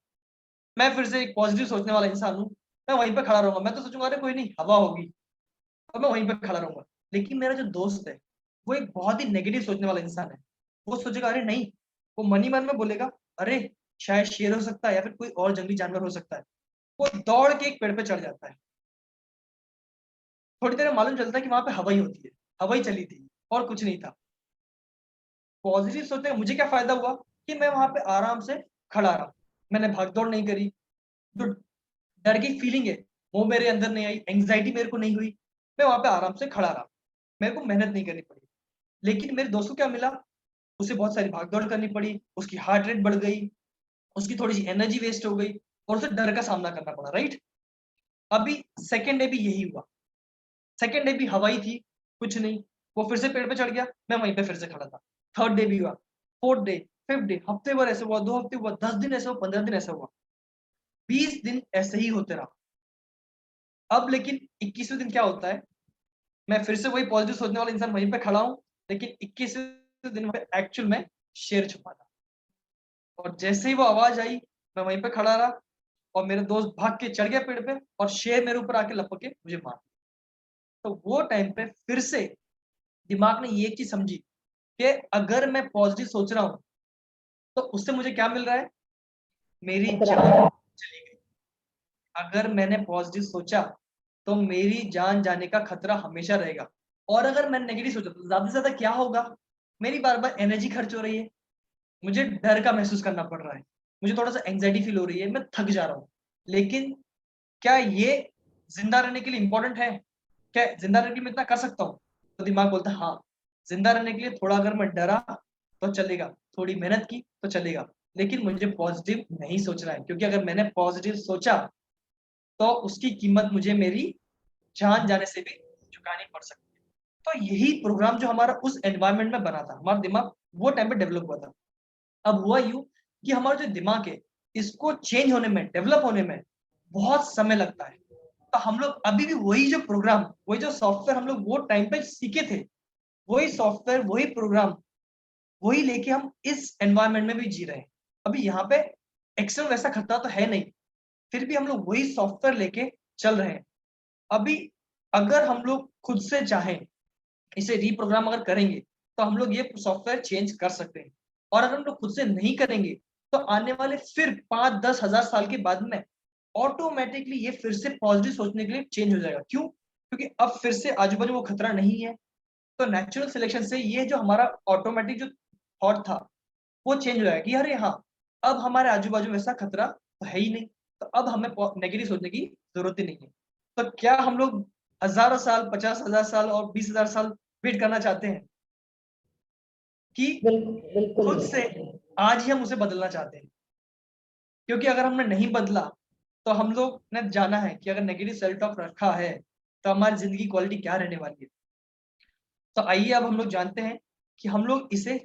मैं फिर से एक पॉजिटिव सोचने वाला इंसान हूँ, मैं वहीं पे खड़ा रहूंगा। मैं तो सोचूंगा अरे कोई नहीं, हवा होगी, और मैं वहीं पे खड़ा रहूंगा। लेकिन मेरा जो दोस्त है वो एक बहुत ही नेगेटिव सोचने वाला इंसान है। वो सोचेगा अरे नहीं, वो मन ही मन में बोलेगा अरे शायद शेर हो सकता है या फिर कोई और जंगली जानवर हो सकता है। वो दौड़ के एक पेड़ पे चढ़ जाता है। थोड़ी देर में मालूम चलता है कि वहां पे हवा ही होती है, हवा ही चली थी और कुछ नहीं था। पॉजिटिव सोचने का मुझे क्या फायदा हुआ कि मैं वहां पे आराम से खड़ा रहा, मैंने भाग दौड़ नहीं करी, जो डर की फीलिंग है वो मेरे अंदर नहीं आई, एंग्जाइटी मेरे को नहीं हुई, मैं वहां पे आराम से खड़ा रहा, मेरे को मेहनत नहीं करनी पड़ी। लेकिन मेरे दोस्त को क्या मिला? उसे बहुत सारी भागदौड़ करनी पड़ी, उसकी हार्ट रेट बढ़ गई, उसकी थोड़ी सी एनर्जी वेस्ट हो गई, और उसे डर का सामना करना पड़ा, राइट। अभी सेकेंड डे भी यही हुआ। सेकेंड डे भी हवा ही थी, कुछ नहीं। वो फिर से पेड़ पे चढ़ गया, मैं वहीं पे फिर से खड़ा था। थर्ड डे भी हुआ, फोर्थ डे, 5th डे, हफ्ते भर ऐसे हुआ, 2 हफ्ते हुआ, 10 दिन ऐसा हुआ, 15 दिन ऐसा हुआ, 20 दिन ऐसे ही होते रहा। अब लेकिन 21वें दिन क्या होता है, मैं फिर से वही पॉजिटिव सोचने वाला इंसान वहीं पे खड़ा हूँ, लेकिन 21वें दिन पे एक्चुअल में शेर छुपा था, और जैसे ही वो आवाज आई मैं वहीं पे खड़ा रहा, और मेरा दोस्त भाग के चढ़ गया पेड़ पे, और शेर मेरे ऊपर आके लपक के मुझे मार। तो वो टाइम पे फिर से दिमाग ने ये एक चीज समझी कि अगर मैं पॉजिटिव सोच रहा हूँ तो उससे मुझे क्या मिल रहा है, मेरी जान चली गई। अगर मैंने पॉजिटिव सोचा तो मेरी जान जाने का खतरा हमेशा रहेगा, और अगर मैंने नेगेटिव सोचा तो ज्यादा से ज्यादा क्या होगा, मेरी बार बार एनर्जी खर्च हो रही है, मुझे डर का महसूस करना पड़ रहा है, मुझे थोड़ा सा एंजाइटी फील हो रही है, मैं थक जा रहा हूँ। लेकिन क्या ये जिंदा रहने के लिए इंपॉर्टेंट है? क्या जिंदा रहने के लिए मैं इतना कर सकता हूँ? तो दिमाग बोलता है हाँ, जिंदा रहने के लिए थोड़ा अगर मैं डरा तो चलेगा, थोड़ी मेहनत की तो चलेगा, लेकिन मुझे पॉजिटिव नहीं सोचना है, क्योंकि अगर मैंने पॉजिटिव सोचा तो उसकी कीमत मुझे मेरी जान जाने से भी चुकानी पड़ सकती है। तो यही प्रोग्राम जो हमारा उस एनवायरनमेंट में बना था, हमारा दिमाग वो टाइम पे डेवलप हुआ था। अब हुआ यूं कि हमारा जो दिमाग है इसको चेंज होने में, डेवलप होने में बहुत समय लगता है। तो हम लोग अभी भी वही जो प्रोग्राम, वही जो सॉफ्टवेयर हम लोग वो टाइम पे सीखे थे, वही सॉफ्टवेयर, वही प्रोग्राम, वही लेके हम इस एनवायरनमेंट में भी जी रहे हैं। अभी यहाँ पे एक्सटर्नल वैसा खतरा तो है नहीं, फिर भी हम लोग वही सॉफ्टवेयर लेके चल रहे हैं। अभी अगर हम लोग खुद से चाहें, इसे रीप्रोग्राम अगर करेंगे तो हम लोग ये सॉफ्टवेयर चेंज कर सकते हैं, और अगर हम लोग खुद से नहीं करेंगे तो आने वाले फिर 5-10 हजार साल के बाद में ऑटोमेटिकली ये फिर से पॉजिटिव सोचने के लिए चेंज हो जाएगा। क्यों? क्योंकि अब फिर से आजू बाजू वो खतरा नहीं है। तो नेचुरल सिलेक्शन से ये जो हमारा ऑटोमेटिक जो थॉट था वो चेंज हो जाएगा कि अरे हाँ, अब हमारे आजू बाजू वैसा खतरा तो है ही नहीं, तो अब हमें नेगेटिव सोचने की जरूरत ही नहीं है। तो क्या हम लोग हजारों साल, 50,000 साल और 20,000 साल वेट करना चाहते हैं कि बिल्कुल बिल्कुल खुद से आज ही हम उसे बदलना चाहते हैं? क्योंकि अगर हमने नहीं बदला तो हम लोग ने जाना है कि अगर नेगेटिव सेल्फ टॉक रखा है तो हमारी जिंदगी क्वालिटी क्या रहने वाली है। तो आइए अब हम लोग जानते हैं कि हम लोग इसे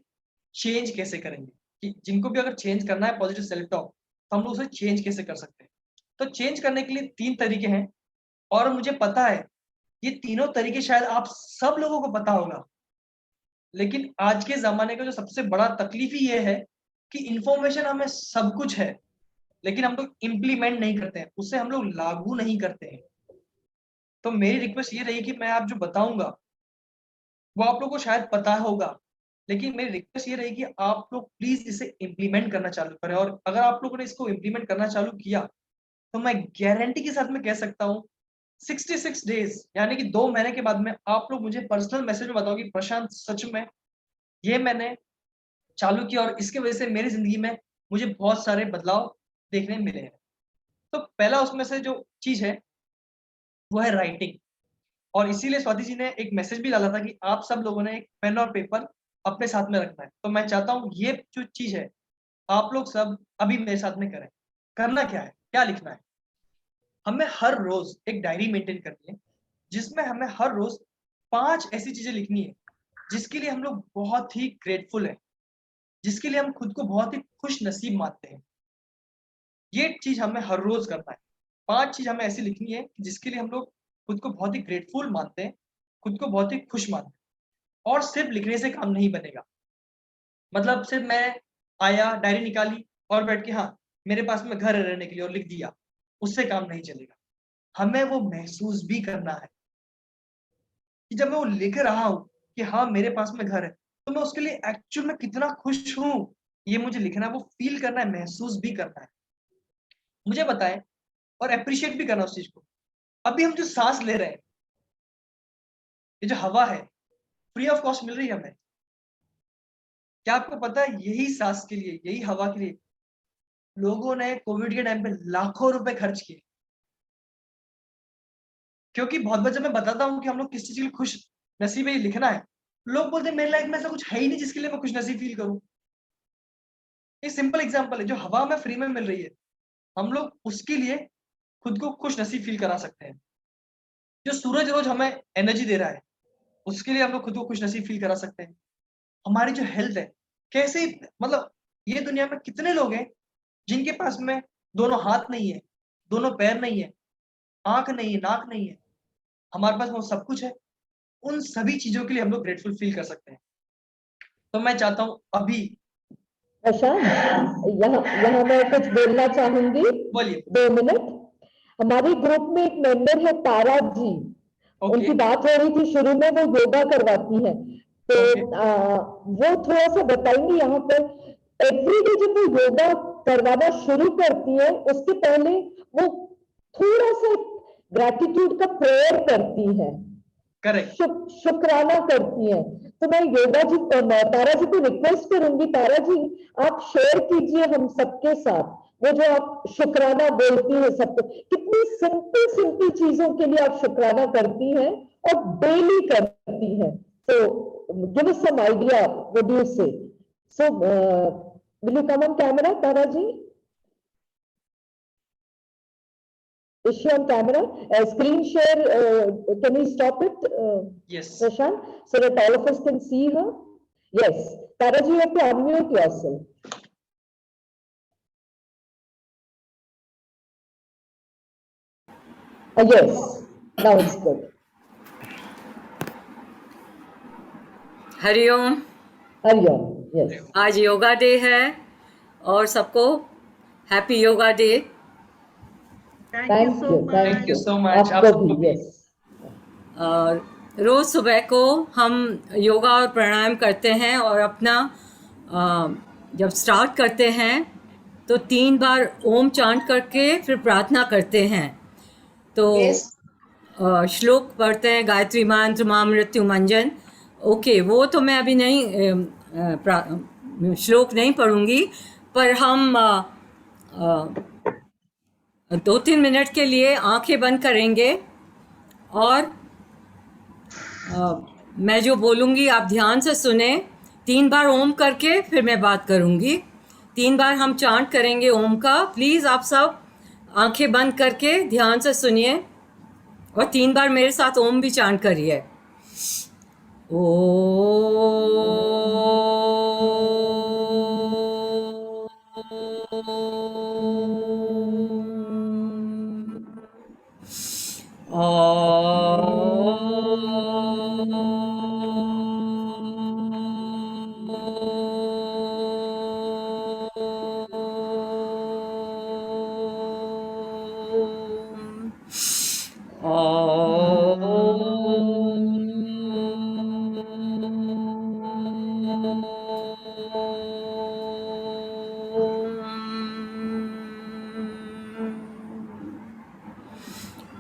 चेंज कैसे करेंगे, कि जिनको भी अगर चेंज करना है पॉजिटिव सेल्फ टॉक, तो हम लोग उसे चेंज कैसे कर सकते हैं। तो चेंज करने के लिए 3 तरीके हैं, और मुझे पता है ये तीनों तरीके शायद आप सब लोगों को पता होगा, लेकिन आज के ज़माने का जो सबसे बड़ा तकलीफ ही ये है कि इन्फॉर्मेशन हमें सब कुछ है, लेकिन हम लोग इम्प्लीमेंट नहीं करते हैं, उसे हम लोग लागू नहीं करते हैं। तो मेरी रिक्वेस्ट ये रही कि मैं आप जो बताऊँगा, वो आप लोग को शायद पता होगा, लेकिन मेरी रिक्वेस्ट ये रही कि आप लोग प्लीज़ इसे इम्प्लीमेंट करना चालू करें, और अगर आप लोगों ने इसको इम्प्लीमेंट करना चालू किया, तो मैं गारंटी के साथ मैं कह सकता हूँ 66 डेज़ यानी कि 2 महीने के बाद में आप लोग मुझे पर्सनल मैसेज में बताओ कि प्रशांत सच में ये मैंने चालू किया और इसकी वजह से मेरी ज़िंदगी में मुझे बहुत सारे बदलाव देखने मिले हैं। तो पहला उसमें से जो चीज़ है, वो है राइटिंग, और इसीलिए स्वाति जी ने एक मैसेज भी डाला था कि आप सब लोगों ने एक पेन और पेपर अपने साथ में रखना है। तो मैं चाहता हूँ ये जो चीज़ है, आप लोग सब अभी मेरे साथ में करें। करना क्या है? क्या लिखना है? हमें हर रोज़ एक डायरी मेंटेन करनी है, जिसमें हमें हर रोज़ 5 ऐसी चीज़ें लिखनी है, जिसके लिए हम लोग बहुत ही ग्रेटफुल हैं, जिसके लिए हम खुद को बहुत ही खुशनसीब मानते हैं। ये चीज़ हमें हर रोज़ करना है। 5 चीज़ हमें ऐसी लिखनी है कि जिसके लिए हम लोग खुद को बहुत ही ग्रेटफुल मानते हैं, खुद को बहुत ही खुश मानते हैं, और सिर्फ़ लिखने से काम नहीं बनेगा। मतलब सिर्फ़ मैं आया, डायरी निकाली और बैठ के हाँ, मेरे पास में घर है रहने के लिए और लिख दिया, उससे काम नहीं चलेगा। हमें वो महसूस भी करना है कि जब मैं वो लिख रहा हूँ कि हाँ, मेरे पास में घर है, तो मैं उसके लिए एक्चुअल में कितना खुश हूँ, ये मुझे लिखना है, वो फ़ील करना है, महसूस भी करना है। मुझे बताएँ और एप्रिशिएट भी करना है उस चीज़ को। अभी हम जो साँस ले रहे हैं, ये जो हवा है, फ्री ऑफ कॉस्ट मिल रही है हमें। क्या आपको पता है यही साँस के लिए, यही हवा के लिए लोगों ने कोविड के टाइम पे लाखों रुपए खर्च किए। क्योंकि बहुत बार जब मैं बताता हूँ कि हम लोग किस चीज़ के लिए खुश नसीब है ये लिखना है, लोग बोलते हैं मेरी लाइफ में ऐसा कुछ है ही नहीं जिसके लिए मैं खुश नसीब फ़ील करूँ। ये सिंपल एग्ज़ाम्पल है, जो हवा हमें फ्री में मिल रही है, हम लोग उसके लिए खुद को खुश नसीब फ़ील करा सकते हैं। जो सूरज रोज़ हमें एनर्जी दे रहा है, उसके लिए हम लोग खुद को खुश नसीब फ़ील करा सकते हैं। हमारी जो हेल्थ है, कैसे मतलब ये दुनिया में कितने लोग हैं जिनके पास में दोनों हाथ नहीं है, दोनों पैर नहीं है, आंख नहीं है, नाक नहीं है, हमारे पास वो सब कुछ है। उन सभी चीजों के लिए हम लोग ग्रेटफुल फील कर सकते हैं। तो मैं चाहता हूँ अभी प्रशांत, यहाँ मैं कुछ बोलना चाहूंगी। बोलिए। 2 मिनट। हमारे ग्रुप में एक मेंबर है तारा जी। उनकी ओके बात हो रही थी, शुरू में वो योगा करवाती है, तो वो थोड़ा सा बताएंगे यहाँ पर। एवरीडे जब वो योगा करवाना शुरू करती है, उसके पहले वो थोड़ा सा ग्रैटिट्यूड का प्रेयर करती है, करेक्ट। शुक्राना करती है। तो मैं योगा जी तारा जी को रिक्वेस्ट करूंगी, तारा जी आप शेयर कीजिए हम सबके साथ वो जो आप शुक्राना बोलती है सबको, कितनी सिंपल सिंपल चीजों के लिए आप शुक्राना करती हैं और डेली करती हैं। So give us some idea, what do you say? So will you come on camera, Tara ji? Is she on camera? Screen share, can we stop it, Yes. Prashant, so that all of us can see her? Yes. Tara ji, you have to unmute yourself. Yes, now it's good. Hariom. Hariom, yes. आज yoga day है और सबको happy yoga day. Thank you. Thank you so much. आप आपको सबको भी, भी। yes. और रोज़ सुबह को हम योगा और प्राणायाम करते हैं और अपना जब स्टार्ट करते हैं तो 3 बार ओम चांट करके फिर प्रार्थना करते हैं। तो श्लोक पढ़ते हैं, गायत्री मंत्र, मां मृत्यु मंजन। ओके, वो तो मैं अभी नहीं श्लोक नहीं पढ़ूंगी, पर हम 2-3 मिनट के लिए आंखें बंद करेंगे और मैं जो बोलूँगी आप ध्यान से सुने। 3 बार ओम करके फिर मैं बात करूँगी। 3 बार हम चांट करेंगे ओम का। प्लीज़ आप सब आंखें बंद करके ध्यान से सुनिए और 3 बार मेरे साथ ओम भी चांट करिए।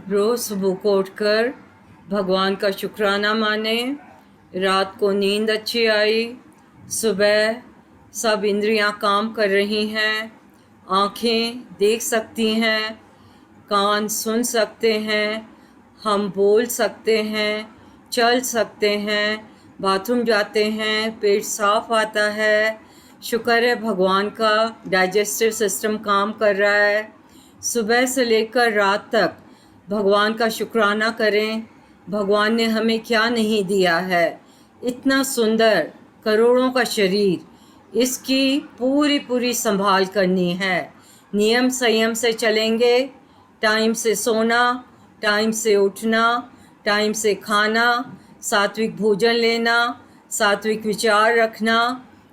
रोज सुबह को उठकर भगवान का शुक्राना माने। रात को नींद अच्छी आई, सुबह सब इंद्रियां काम कर रही हैं, आँखें देख सकती हैं, कान सुन सकते हैं, हम बोल सकते हैं, चल सकते हैं, बाथरूम जाते हैं, पेट साफ आता है। शुक्र है भगवान का, डाइजेस्टिव सिस्टम काम कर रहा है। सुबह से लेकर रात तक भगवान का शुक्राना करें। भगवान ने हमें क्या नहीं दिया है, इतना सुंदर करोड़ों का शरीर, इसकी पूरी संभाल करनी है। नियम संयम से चलेंगे, टाइम से सोना, टाइम से उठना, टाइम से खाना, सात्विक भोजन लेना, सात्विक विचार रखना,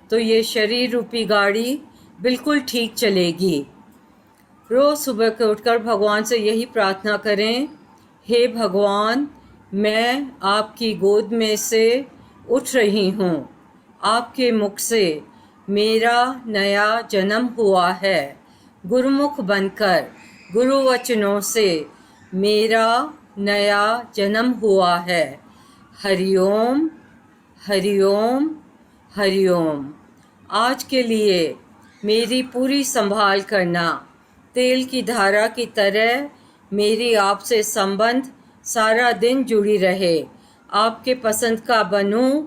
तो ये शरीर रूपी गाड़ी बिल्कुल ठीक चलेगी। रोज़ सुबह के उठकर भगवान से यही प्रार्थना करें, हे भगवान, मैं आपकी गोद में से उठ रही हूँ, आपके मुख से मेरा नया जन्म हुआ है। गुरुमुख बनकर गुरु वचनों से मेरा नया जन्म हुआ है। हरिओम हरिओम हरिओम। आज के लिए मेरी पूरी संभाल करना। तेल की धारा की तरह मेरी आपसे संबंध सारा दिन जुड़ी रहे। आपके पसंद का बनूं,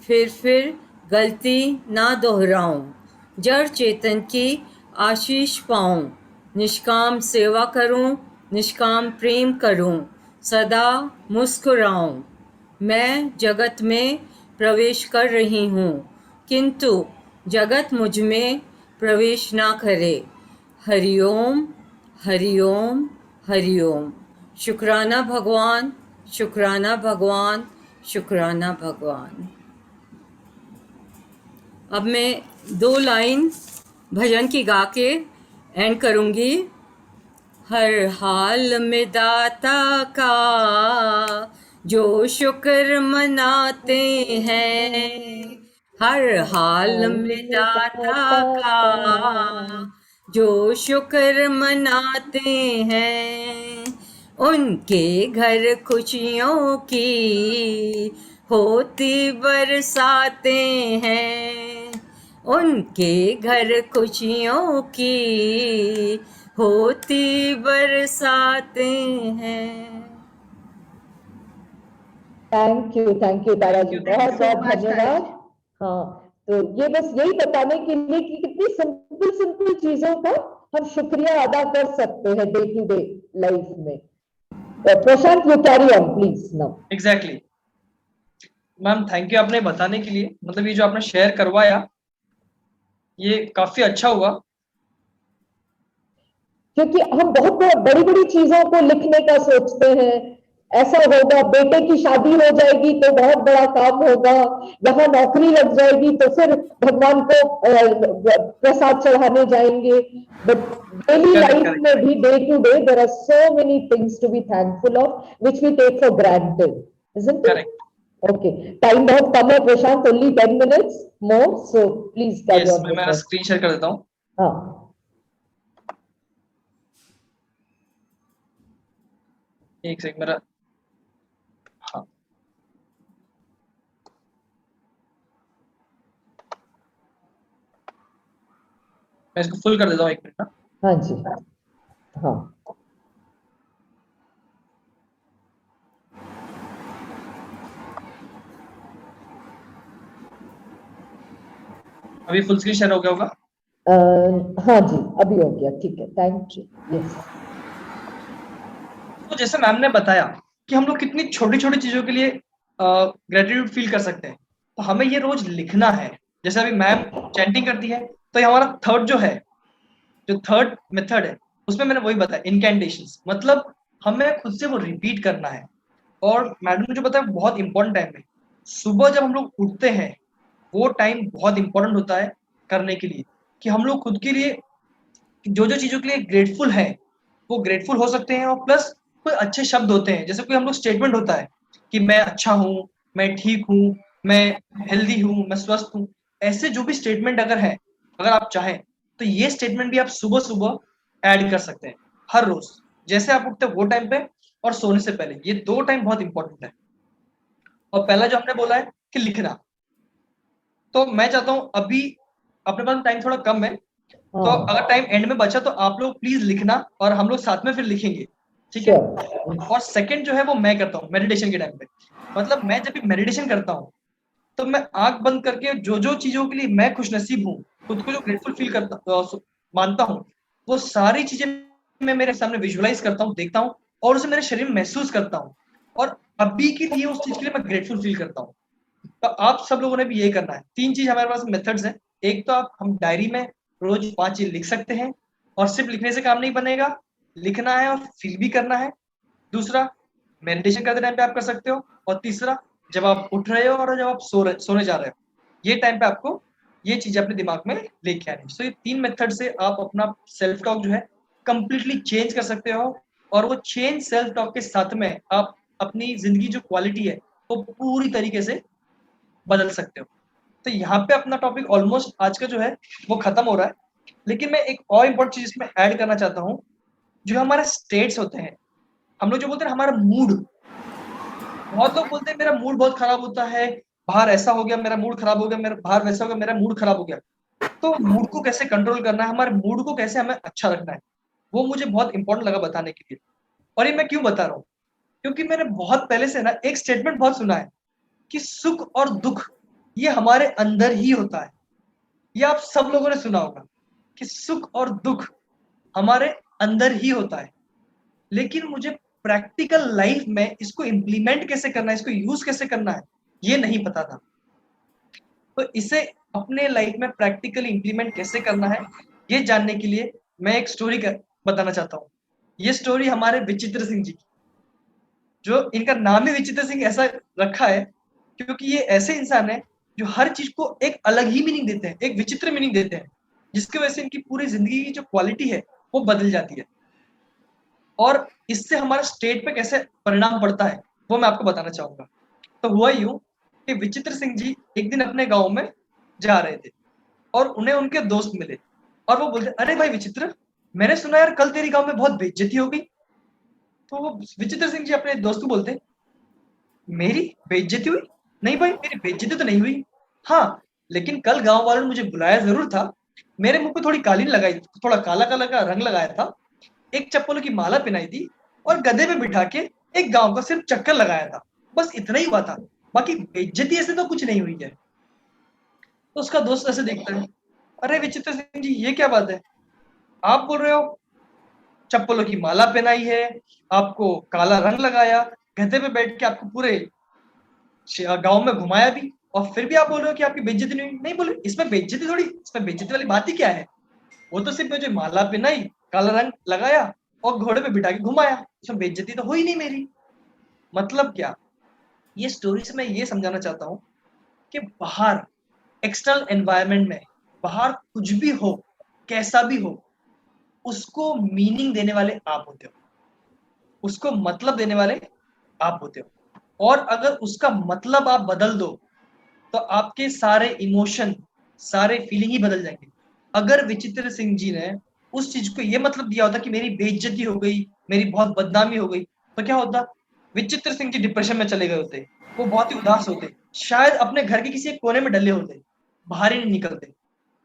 फिर गलती ना दोहराऊं। जड़ चेतन की आशीष पाऊं। निष्काम सेवा करूं, निष्काम प्रेम करूं, सदा मुस्कुराऊं। मैं जगत में प्रवेश कर रही हूँ, किंतु जगत मुझ में प्रवेश ना करे। हरिओम हरिओम हरिओम। शुक्राना भगवान, शुक्राना भगवान, शुक्राना भगवान। अब मैं 2 लाइन भजन की गा के एंड करूँगी। हर हाल में दाता का जो शुक्र मनाते हैं, हर हाल में दाता का जो शुक्र मनाते हैं, उनके घर खुशियों की होती बरसाते हैं, उनके घर खुशियों की होती बरसाते हैं। थैंक यू तारा जी, बहुत बहुत धन्यवाद। हाँ, तो ये बस यही बताने के लिए कि कितनी सिंपल सिंपल चीजों का हम शुक्रिया अदा कर सकते हैं डे टू डे लाइफ में। Prashant, you carry on please now. Exactly ma'am, thank you आपने बताने के लिए। मतलब ये जो आपने शेयर करवाया ये काफी अच्छा हुआ, क्योंकि हम बहुत बड़ी बड़ी चीजों को लिखने का सोचते हैं, ऐसा होगा, बेटे की शादी हो जाएगी तो बहुत बड़ा काम होगा, यहाँ नौकरी लग जाएगी तो फिर भगवान को प्रसाद चढ़ाने जाएंगे। बट डेली लाइफ में भी day to day there are so many things to be thankful of which we take for granted, isn't it? Correct. Okay, time बहुत कम है Prashant, only 10 minutes more, so please carry yes, on मैं with मेरा that. Screen share कर देता हूँ। हाँ, एक सेकंड मेरा, हाँ मैं इसको फुल कर देता हूँ, 1 मिनट ना। हाँ जी, हाँ अभी फुल स्क्रीन शेयर हो गया होगा। हाँ जी, अभी हो गया, ठीक है, थैंक यू। यस, तो जैसे मैम ने बताया कि हम लोग कितनी छोटी छोटी चीजों के लिए ग्रेटिट्यूड फील कर सकते हैं, तो हमें ये रोज लिखना है। जैसे अभी मैम चैंटिंग करती है, तो ये हमारा थर्ड जो थर्ड मेथड है, उसमें मैंने वही बताया, इनकैंटेशंस। मतलब हमें खुद से वो रिपीट करना है। और मैडम ने जो बताया बहुत इंपॉर्टेंट टाइम है, सुबह जब हम लोग उठते हैं वो टाइम बहुत इंपॉर्टेंट होता है करने के लिए, कि हम लोग खुद के लिए जो जो चीजों के लिए ग्रेटफुल है वो ग्रेटफुल हो सकते हैं। और प्लस कोई अच्छे शब्द होते हैं, जैसे कोई हम लोग स्टेटमेंट होता है कि मैं अच्छा हूँ, मैं ठीक हूँ, मैं हेल्दी हूँ, मैं स्वस्थ हूँ। ऐसे जो भी स्टेटमेंट अगर है, अगर आप चाहें तो ये स्टेटमेंट भी आप सुबह सुबह ऐड कर सकते हैं हर रोज। जैसे आप उठते हैं वो टाइम पे और सोने से पहले, ये 2 टाइम बहुत इंपॉर्टेंट है। और पहला जो हमने बोला है कि लिखना, तो मैं चाहता हूँ अभी अपने पास टाइम थोड़ा कम है, तो हाँ, अगर टाइम एंड में बचा तो आप लोग प्लीज लिखना और हम लोग साथ में फिर लिखेंगे, ठीक है? श्योर। और सेकंड जो है वो मैं करता हूँ मेडिटेशन के टाइम पे। मतलब मैं जब भी मेडिटेशन करता हूँ तो मैं आंख बंद करके जो जो चीजों के लिए मैं खुश नसीब हूँ, खुद को जो ग्रेटफुल फील मानता हूँ, वो सारी चीजें मैं मेरे सामने विजुअलाइज करता हूँ, देखता हूँ और उसे मेरे शरीर में महसूस करता हूँ। और अभी के लिए उस चीज के लिए मैं ग्रेटफुल फील करता हूँ। तो आप सब लोगों ने भी यही करना है। 3 चीज हमारे पास मेथड्स हैं। एक तो आप हम डायरी में रोज 5 चीज लिख सकते हैं, और सिर्फ लिखने से काम नहीं बनेगा, लिखना है और फील भी करना है। दूसरा, मेडिटेशन करते टाइम पे आप कर सकते हो। और तीसरा, जब आप उठ रहे हो और जब आप सोने जा रहे हो, ये टाइम पे आपको ये चीज अपने दिमाग में लेके आनी। सो ये 3 मेथड से आप अपना सेल्फ टॉक जो है कंप्लीटली चेंज कर सकते हो। और वो चेंज सेल्फ टॉक के साथ में आप अपनी जिंदगी जो क्वालिटी है वो पूरी तरीके से बदल सकते हो। तो यहाँ पे अपना टॉपिक ऑलमोस्ट आज का जो है वो खत्म हो रहा है। लेकिन मैं एक और इम्पोर्टेंट चीज इसमें ऐड करना चाहता हूँ, जो हमारे स्टेट्स होते हैं। हम लोग जो बोलते हैं हमारा मूड, बहुत लोग बोलते हैं मेरा मूड बहुत खराब होता है, बाहर ऐसा हो गया, मेरा मूड खराब हो गया, मेरा बाहर वैसा हो गया, मेरा मूड खराब हो गया। तो मूड को कैसे कंट्रोल करना है, हमारे मूड को कैसे हमें अच्छा रखना है, वो मुझे बहुत इंपॉर्टेंट लगा बताने के लिए। और ये मैं क्यों बता रहा हूँ, क्योंकि मैंने बहुत पहले से ना एक स्टेटमेंट बहुत सुना है कि सुख और दुख ये हमारे अंदर ही होता है। ये आप सब लोगों ने सुना होगा कि सुख और दुख हमारे अंदर ही होता है। लेकिन मुझे प्रैक्टिकल लाइफ में इसको इम्प्लीमेंट कैसे करना है, इसको यूज कैसे करना है, ये नहीं पता था। तो तो इसे अपने लाइफ में प्रैक्टिकली इंप्लीमेंट कैसे करना है, ये जानने के लिए मैं एक स्टोरी बताना चाहता हूँ। ये स्टोरी हमारे विचित्र सिंह जी की, जो इनका नाम ही विचित्र सिंह ऐसा रखा है क्योंकि ये ऐसे इंसान है जो हर चीज को एक अलग ही मीनिंग देते हैं, एक विचित्र मीनिंग देते हैं, जिसकी वजह से इनकी पूरी जिंदगी की जो क्वालिटी है वो बदल जाती है। और इससे हमारे स्टेट पे कैसे परिणाम पड़ता है वो मैं आपको बताना चाहूंगा। तो हुआ यूं कि विचित्र सिंह जी एक दिन अपने गांव में जा रहे थे और उन्हें उनके दोस्त मिले और वो बोलते, अरे भाई विचित्र, मैंने सुना यार कल तेरी गांव में बहुत बेइज्जती हो गई। तो वो विचित्र सिंह जी अपने दोस्त को बोलते, मेरी बेइज्जती हुई? नहीं भाई, मेरी बेइज्जती तो नहीं हुई। हाँ, लेकिन कल गांव वालों ने मुझे बुलाया जरूर था, मेरे मुंह पे थोड़ी कालीन लगाई, थोड़ा काला काला का रंग लगाया था, एक चप्पलों की माला पहनाई थी और गधे पे बिठा के एक गांव का सिर्फ चक्कर लगाया था, बस इतना ही हुआ था, बाकी बेइज्जती ऐसे तो कुछ नहीं हुई है। तो उसका दोस्त ऐसे देखता है, अरे विचित्र सिंह जी ये क्या बात है, आप बोल रहे हो चप्पलों की माला पहनाई है, आपको काला रंग लगाया, गधे पे बैठ के आपको पूरे गांव में घुमाया भी, और फिर भी आप बोल रहे हो कि आपकी बेइज्जती नहीं हुई? नहीं बोले, इसमें बेइज्जती थोड़ी, इसमें बेइज्जती वाली बात ही क्या है, वो तो सिर्फ मुझे माला पहनाई, काला रंग लगाया और घोड़े पे बिठा के घुमाया, इसमें बेइज्जती तो हुई नहीं मेरी। मतलब क्या, ये स्टोरी से मैं ये समझाना चाहता हूँ कि बाहर एक्सटर्नल एनवायरनमेंट में बाहर कुछ भी हो, कैसा भी हो, उसको मीनिंग देने वाले आप होते हो, उसको मतलब देने वाले आप होते हो। और अगर उसका मतलब आप बदल दो तो आपके सारे इमोशन, सारे फीलिंग ही बदल जाएंगे। अगर विचित्र सिंह जी ने उस चीज को ये मतलब दिया होता कि मेरी बेइज्जती हो गई, मेरी बहुत बदनामी हो गई, तो क्या होता, विचित्र सिंह जी डिप्रेशन में चले गए होते, वो बहुत ही उदास होते, शायद अपने घर के किसी एक कोने में डले होते, बाहर ही नहीं निकलते।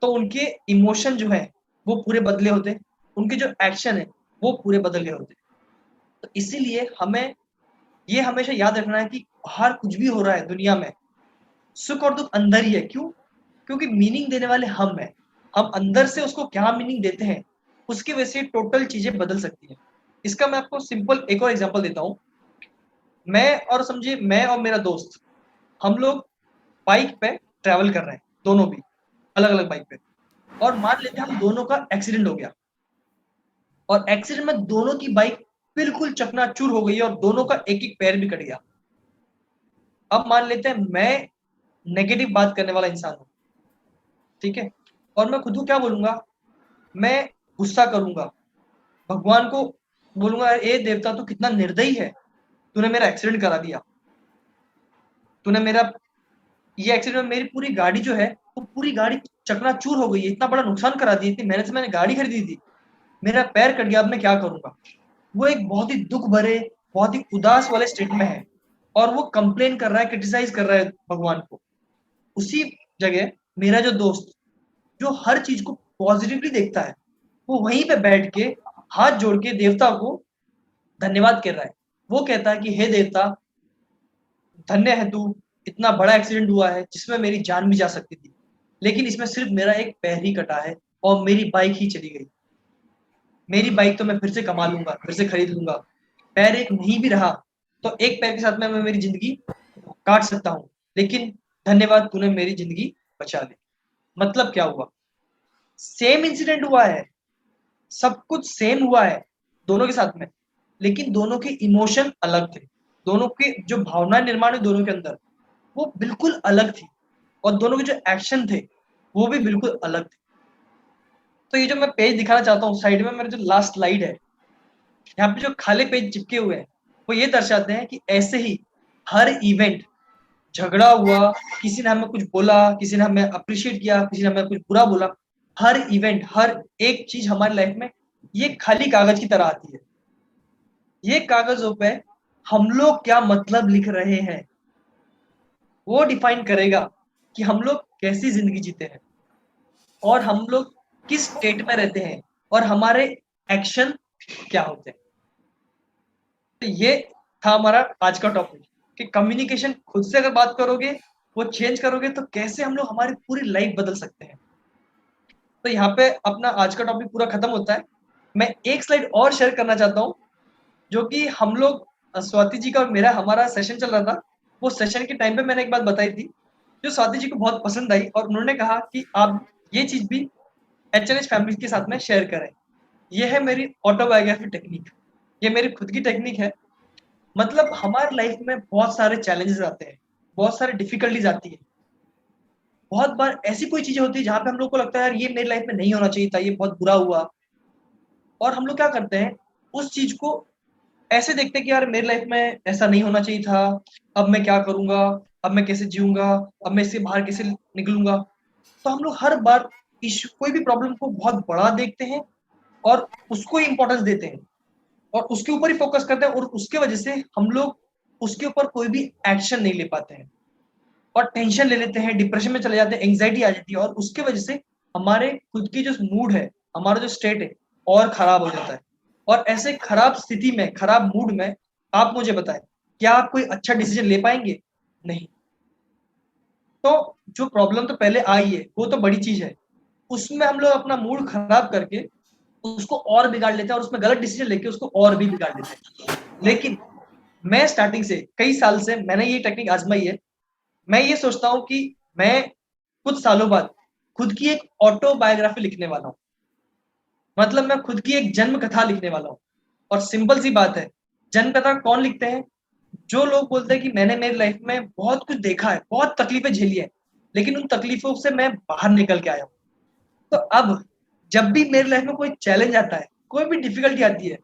तो उनके इमोशन जो है वो पूरे बदले होते, उनके जो एक्शन है वो पूरे बदल गए होते। तो इसीलिए हमें ये हमेशा याद रखना है कि बाहर कुछ भी हो रहा है दुनिया में, सुख और दुख अंदर ही है। क्यों? क्योंकि मीनिंग देने वाले हम हैं, हम अंदर से उसको क्या मीनिंग देते हैं उसकी वजह से टोटल चीजें बदल सकती हैं। इसका मैं आपको सिंपल एक और एग्जांपल देता हूँ। मैं और मेरा दोस्त, हम लोग बाइक पे ट्रैवल कर रहे हैं, दोनों भी अलग अलग बाइक पे, और मान लेते हैं हम दोनों का एक्सीडेंट हो गया और एक्सीडेंट में दोनों की बाइक बिल्कुल चकनाचूर हो गई और दोनों का एक एक पैर भी कट गया। अब मान लेते हैं मैं नेगेटिव बात करने वाला इंसान हूं, ठीक है, और मैं खुद को क्या बोलूंगा, मैं गुस्सा करूंगा, भगवान को बोलूंगा, ए देवता तू कितना निर्दयी है, तूने मेरा एक्सीडेंट करा दिया, तूने मेरा ये एक्सीडेंट में मेरी पूरी गाड़ी जो है वो पूरी गाड़ी चकनाचूर हो गई है, इतना बड़ा नुकसान करा दिया, इतनी मेहनत से मैंने गाड़ी खरीदी थी, मेरा पैर कट गया, अब मैं क्या करूंगा। वो एक बहुत ही दुख भरे, बहुत ही उदास वाले स्टेट में है और वो कंप्लेन कर रहा है, क्रिटिसाइज कर रहा है भगवान को। उसी जगह मेरा जो दोस्त जो हर चीज को पॉजिटिवली देखता है, वो वहीं पे बैठ के हाथ जोड़ के देवता को धन्यवाद कर रहा है। वो कहता है कि हे देवता, धन्य है तू, इतना बड़ा एक्सीडेंट हुआ है जिसमें मेरी जान भी जा सकती थी, लेकिन इसमें सिर्फ मेरा एक पैर ही कटा है और मेरी बाइक ही चली गई। मेरी बाइक तो मैं फिर से कमा लूंगा, फिर से खरीद लूंगा, पैर एक नहीं भी रहा तो एक पैर के साथ में मैं मेरी जिंदगी काट सकता हूँ, लेकिन धन्यवाद तूने मेरी जिंदगी बचा ली। मतलब क्या हुआ, सेम इंसिडेंट हुआ है, सब कुछ सेम हुआ है दोनों के साथ में, लेकिन दोनों के इमोशन अलग थे, दोनों के जो भावना निर्माण है दोनों के अंदर वो बिल्कुल अलग थी, और दोनों के जो एक्शन थे वो भी बिल्कुल अलग थे। तो ये जो मैं पेज दिखाना चाहता हूँ साइड में, मेरा जो लास्ट स्लाइड है, यहाँ पे जो खाली पेज चिपके हुए हैं वो ये दर्शाते हैं कि ऐसे ही हर इवेंट, झगड़ा हुआ, किसी ने हमें कुछ बोला, किसी ने हमें अप्रिशिएट किया, किसी ने हमें कुछ बुरा बोला, हर इवेंट, हर एक चीज हमारी लाइफ में ये खाली कागज की तरह आती है। ये कागजों पे हम लोग क्या मतलब लिख रहे हैं वो डिफाइन करेगा कि हम लोग कैसी जिंदगी जीते हैं और हम लोग किस स्टेट में रहते हैं और हमारे एक्शन क्या होते हैं। तो ये था हमारा आज का टॉपिक कि कम्युनिकेशन खुद से अगर बात करोगे, वो चेंज करोगे तो कैसे हम लोग हमारी पूरी लाइफ बदल सकते हैं। तो यहाँ पे अपना आज का टॉपिक पूरा खत्म होता है। मैं एक स्लाइड और शेयर करना चाहता हूँ, जो कि हम लोग स्वाति जी का और मेरा हमारा सेशन चल रहा था, वो सेशन के टाइम पे मैंने एक बात बताई थी जो स्वाति जी को बहुत पसंद आई और उन्होंने कहा कि आप ये चीज भी HNH फैमिली के साथ में शेयर करें। ये है मेरी ऑटोबायोग्राफी टेक्निक, ये मेरी खुद की टेक्निक है। मतलब हमारे लाइफ में बहुत सारे चैलेंजेस आते हैं, बहुत सारे डिफिकल्टीज आती है, बहुत बार ऐसी कोई चीजें होती है जहां पे हम लोग को लगता है यार ये मेरी लाइफ में नहीं होना चाहिए था, ये बहुत बुरा हुआ। और हम लोग क्या करते हैं, उस चीज को ऐसे देखते हैं कि यार मेरी लाइफ में ऐसा नहीं होना चाहिए था, अब मैं क्या करूंगा, अब मैं कैसे जीऊंगा, अब मैं इससे बाहर कैसे निकलूंगा। तो हम लोग हर बार इश्यू, कोई भी प्रॉब्लम को बहुत बड़ा देखते हैं और उसको इंपॉर्टेंस देते हैं और उसके ऊपर ही फोकस करते हैं, और उसके वजह से हम लोग उसके ऊपर कोई भी एक्शन नहीं ले पाते हैं और टेंशन ले लेते हैं, डिप्रेशन में चले जाते हैं, एंग्जाइटी आ जाती है, और उसके वजह से हमारे खुद की जो मूड है, हमारा जो स्टेट है और खराब हो जाता है। और ऐसे खराब स्थिति में, खराब मूड में आप मुझे बताएं, क्या आप कोई अच्छा डिसीजन ले पाएंगे? नहीं। तो जो प्रॉब्लम तो पहले आई है वो तो बड़ी चीज है, उसमें हम लोग अपना मूड खराब करके उसको और बिगाड़ लेते हैं और उसमें गलत डिसीजन लेके उसको और भी बिगाड़ लेते हैं। लेकिन मैं स्टार्टिंग से, कई साल से मैंने ये टेक्निक आजमाई है। मैं ये सोचता हूँ कि मैं कुछ सालों बाद खुद की एक ऑटोबायोग्राफी लिखने वाला हूँ, मतलब मैं खुद की एक जन्म कथा लिखने वाला हूँ। और सिंपल सी बात है, जन्म कथा कौन लिखते हैं? जो लोग बोलते हैं कि मैंने मेरी लाइफ में बहुत कुछ देखा है, बहुत तकलीफें झेली है, लेकिन उन तकलीफों से मैं बाहर निकल के आया हूँ। तो अब जब भी मेरी लाइफ में कोई चैलेंज आता है, कोई भी डिफिकल्टी आती है,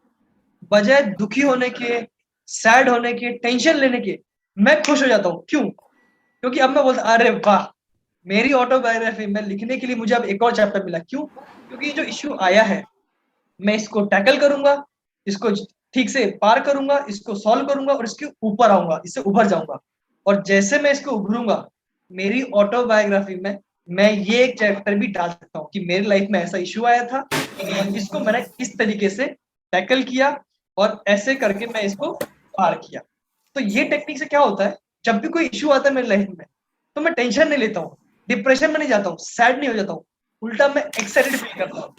बजाय दुखी होने के, सैड होने के, टेंशन लेने के, मैं खुश हो जाता हूँ। क्यों? क्योंकि अब मैं बोलता अरे वाह, मेरी ऑटोबायोग्राफी में लिखने के लिए मुझे अब एक और चैप्टर मिला। क्यों? क्योंकि जो इश्यू आया है मैं इसको टैकल करूंगा, इसको ठीक से पार करूंगा, इसको सॉल्व करूंगा और इसके ऊपर आऊंगा, इससे उभर जाऊंगा। और जैसे मैं इसको उभरूंगा, मेरी ऑटोबायोग्राफी में मैं ये एक चैप्टर भी डाल सकता हूँ कि मेरी लाइफ में ऐसा इश्यू आया था और इसको मैंने इस तरीके से टैकल किया और ऐसे करके मैं इसको पार किया। तो ये टेक्निक से क्या होता है, जब भी कोई इश्यू आता है मेरी लाइफ में, तो मैं टेंशन नहीं लेता हूँ, डिप्रेशन में नहीं जाता हूँ, सैड नहीं हो जाता हूँ, उल्टा मैं एक्साइटेड फील करता हूँ।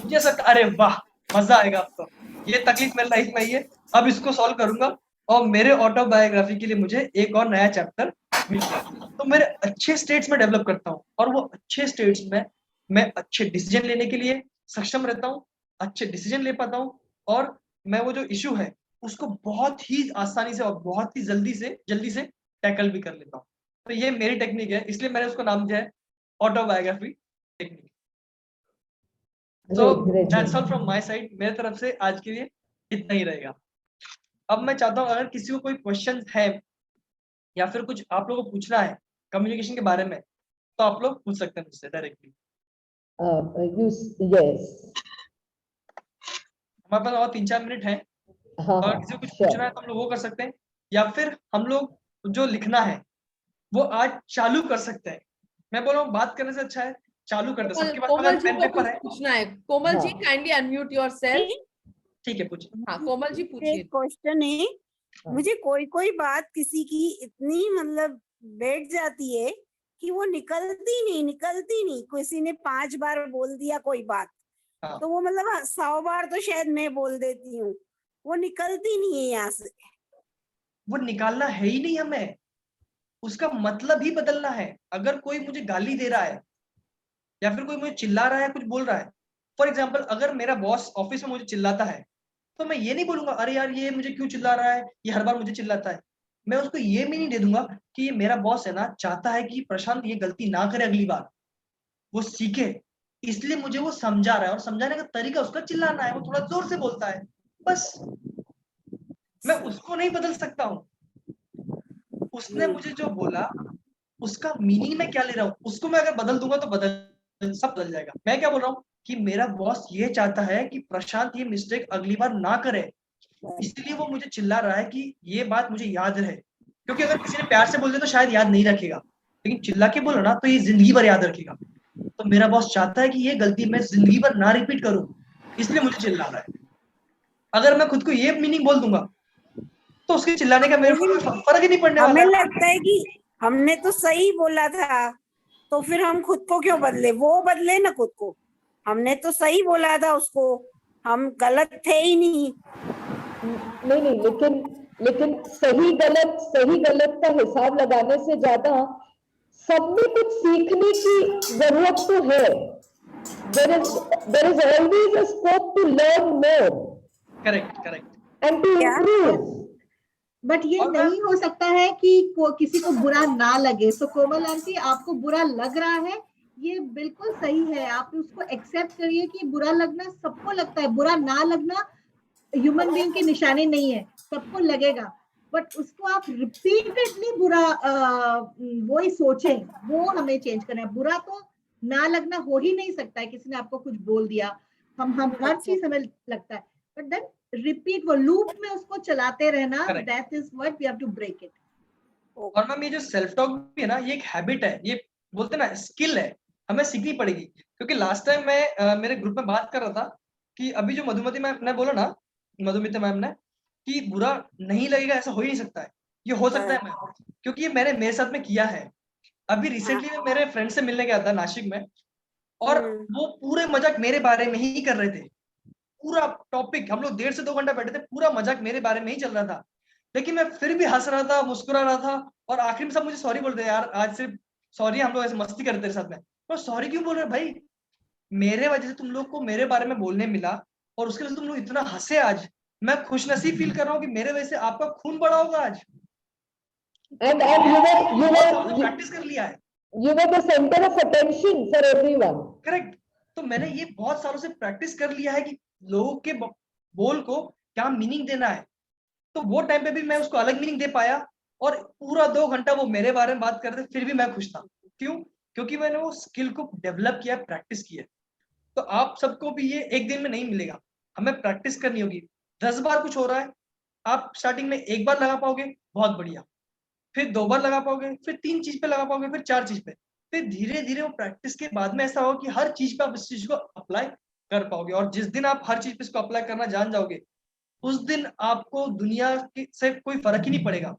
मुझे ऐसा अरे वाह, मजा आएगा, अब तो ये तकलीफ मेरी लाइफ में आई है, अब इसको सॉल्व करूंगा और मेरे ऑटोबायोग्राफी के लिए मुझे एक और नया चैप्टर मिल गया। तो मेरे अच्छे स्टेट्स में डेवलप करता हूँ और वो अच्छे स्टेट्स में मैं अच्छे डिसीजन लेने के लिए सक्षम रहता हूँ, अच्छे डिसीजन ले पाता हूँ और मैं वो जो इश्यू है उसको बहुत ही आसानी से और बहुत ही जल्दी से टैकल भी कर लेता हूँ। तो ये मेरी टेक्निक है, इसलिए मैंने उसको नाम दिया है autobiography technique. So that's all from my side। मेरे तरफ से आज के लिए इतना ही रहेगा। अब मैं चाहता हूँ अगर किसी को कोई क्वेश्चन है या फिर कुछ आप लोगों को पूछना है कम्युनिकेशन के बारे में, तो आप लोग पूछ सकते हैं मुझसे डायरेक्टली। Yes. हमारे पास और 3-4 मिनट हैं, हाँ, अगर किसी को कुछ पूछना है तो हम लोग वो कर सकते हैं, या फिर हम लोग जो लिखना है वो आज चालू कर सकते हैं। मैं बोल रहा हूँ बात करने से अच्छा है चालू कर दे, सबके पास कोमल अगर जी पेन को पेपर कुछ है। पूछना है। कोमल जी हाँ। Kindly unmute yourself. ठीक है, पूछिए। हाँ कोमल जी पूछिए। एक क्वेश्चन है, हाँ। मुझे कोई कोई बात किसी की इतनी मतलब बैठ जाती है कि वो निकलती नहीं। किसी ने 5 बार बोल दिया कोई बात, हाँ। तो वो मतलब 100 बार तो शायद मैं बोल देती हूँ, वो निकलती नहीं है यहाँ से। वो निकालना है ही नहीं, हमें उसका मतलब ही बदलना है। अगर कोई मुझे गाली दे रहा है या फिर कोई मुझे चिल्ला रहा है, कुछ बोल रहा है, फॉर एग्जाम्पल अगर मेरा बॉस ऑफिस में मुझे चिल्लाता है, तो मैं ये नहीं बोलूंगा अरे यार ये मुझे क्यों चिल्ला रहा है, ये हर बार मुझे चिल्लाता है। मैं उसको ये मीनिंग दे दूंगा कि ये मेरा बॉस है ना, चाहता है कि प्रशांत ये गलती ना करे, अगली बार वो सीखे, इसलिए मुझे वो समझा रहा है और समझाने का तरीका उसका चिल्लाना है, वो थोड़ा जोर से बोलता है, बस। मैं उसको नहीं बदल सकता हूँ। उसने मुझे जो बोला उसका मीनिंग मैं क्या ले रहा हूँ, उसको मैं अगर बदल दूंगा तो सब बदल जाएगा। मैं क्या बोल रहा हूँ कि मेरा बॉस ये चाहता है कि प्रशांत ये मिस्टेक अगली बार ना करे, इसलिए वो मुझे चिल्ला रहा है कि ये बात मुझे याद रहे। क्योंकि अगर किसी ने प्यार से बोल दिया तो शायद याद नहीं रखेगा, लेकिन चिल्ला के बोलो ना तो ये जिंदगी भर याद रखेगा। तो मेरा बॉस चाहता है कि ये गलती मैं जिंदगी भर ना रिपीट करूं, इसलिए मुझे चिल्ला रहा है। अगर मैं खुद को ये मीनिंग बोल दूंगा तो उसके चिल्लाने का मेरे को फर्क ही नहीं पड़ने वाला। हमें लगता है कि हमने तो सही बोला था, तो फिर हम खुद को क्यों बदले? वो बदले ना खुद को, हमने तो सही बोला था उसको, हम गलत थे ही नहीं। नहीं, लेकिन सही गलत का हिसाब लगाने से ज्यादा सब में कुछ सीखने की जरूरत तो है. There is always a scope to learn more correct and to Yeah. improve. But ये और मैं- नहीं हो सकता है कि किसी को बुरा ना लगे. सो कोमल आंटी, आपको बुरा लग रहा है, ये बिल्कुल सही है. आप उसको एक्सेप्ट करिए कि बुरा लगना सबको लगता है. बुरा ना लगना ह्यूमन बीइंग की निशानी नहीं है, सबको लगेगा. बट उसको आप रिपीटेडली बुरा वो ही सोचें, वो हमें चेंज करना है. बुरा तो ना लगना हो ही नहीं सकता है. किसी ने आपको कुछ बोल दिया, हम हर चीज हमें लगता है, बट देन रिपीट, वो लूप में उसको चलाते रहना, Correct. That is what we have to break it. और मैम ये जो सेल्फ टॉक भी है ना, ये एक हैबिट है, ये बोलते ना स्किल है, हमें सीखनी पड़ेगी. क्योंकि लास्ट टाइम मैं मेरे ग्रुप में बात कर रहा था कि अभी जो मधुमती मैम ने बोला ना, मधुमिता मैम ने, कि बुरा नहीं लगेगा, ऐसा हो ही नहीं सकता है. ये हो सकता है मैम, क्योंकि ये मैंने मेरे साथ में किया है. अभी रिसेंटली मैं मेरे फ्रेंड से मिलने गया था नासिक में, और वो पूरे मजाक मेरे बारे में ही कर रहे थे. पूरा टॉपिक हम लोग 1.5 से 2 घंटा बैठे थे, पूरा मजाक मेरे बारे में ही चल रहा था. लेकिन मैं फिर भी हंस रहा था, मुस्कुरा रहा था, और आखिर में सब मुझे सॉरी बोल रहे थे, यार आज सिर्फ सॉरी, हम लोग ऐसे मस्ती करते तेरे साथ में. तो सॉरी क्यों बोल रहे भाई? मेरे वजह से तुम लोग को मेरे बारे में बोलने मिला, और उसके लिए तुम लोग इतना हंसे आज. मैं खुशनसीब फील कर रहा हूँ कि मेरे वजह से आपका खून बढ़ा होगा आज. And प्रैक्टिस कर लिया है. you were the center of attention for everyone. Correct. तो मैंने ये बहुत सालों से प्रैक्टिस कर लिया है कि लोगों के बोल को क्या मीनिंग देना है. तो वो टाइम पे भी मैं उसको अलग मीनिंग दे पाया, और पूरा 2 घंटा वो मेरे बारे में बात करते, फिर भी मैं खुश था. क्यों? क्योंकि मैंने वो स्किल को डेवलप किया, प्रैक्टिस की है. तो आप सबको भी ये एक दिन में नहीं मिलेगा, हमें प्रैक्टिस करनी होगी. 10 बार कुछ हो रहा है, आप स्टार्टिंग में 1 बार लगा पाओगे, बहुत बढ़िया. फिर 2 बार लगा पाओगे, फिर 3 चीज पे लगा पाओगे, फिर 4 चीज पे. फिर धीरे धीरे वो प्रैक्टिस के बाद में ऐसा होगा कि हर चीज पे आप इस चीज को अप्लाई कर पाओगे. और जिस दिन आप हर चीज पे इसको अप्लाई करना जान जाओगे, उस दिन आपको दुनिया से कोई फर्क ही नहीं पड़ेगा.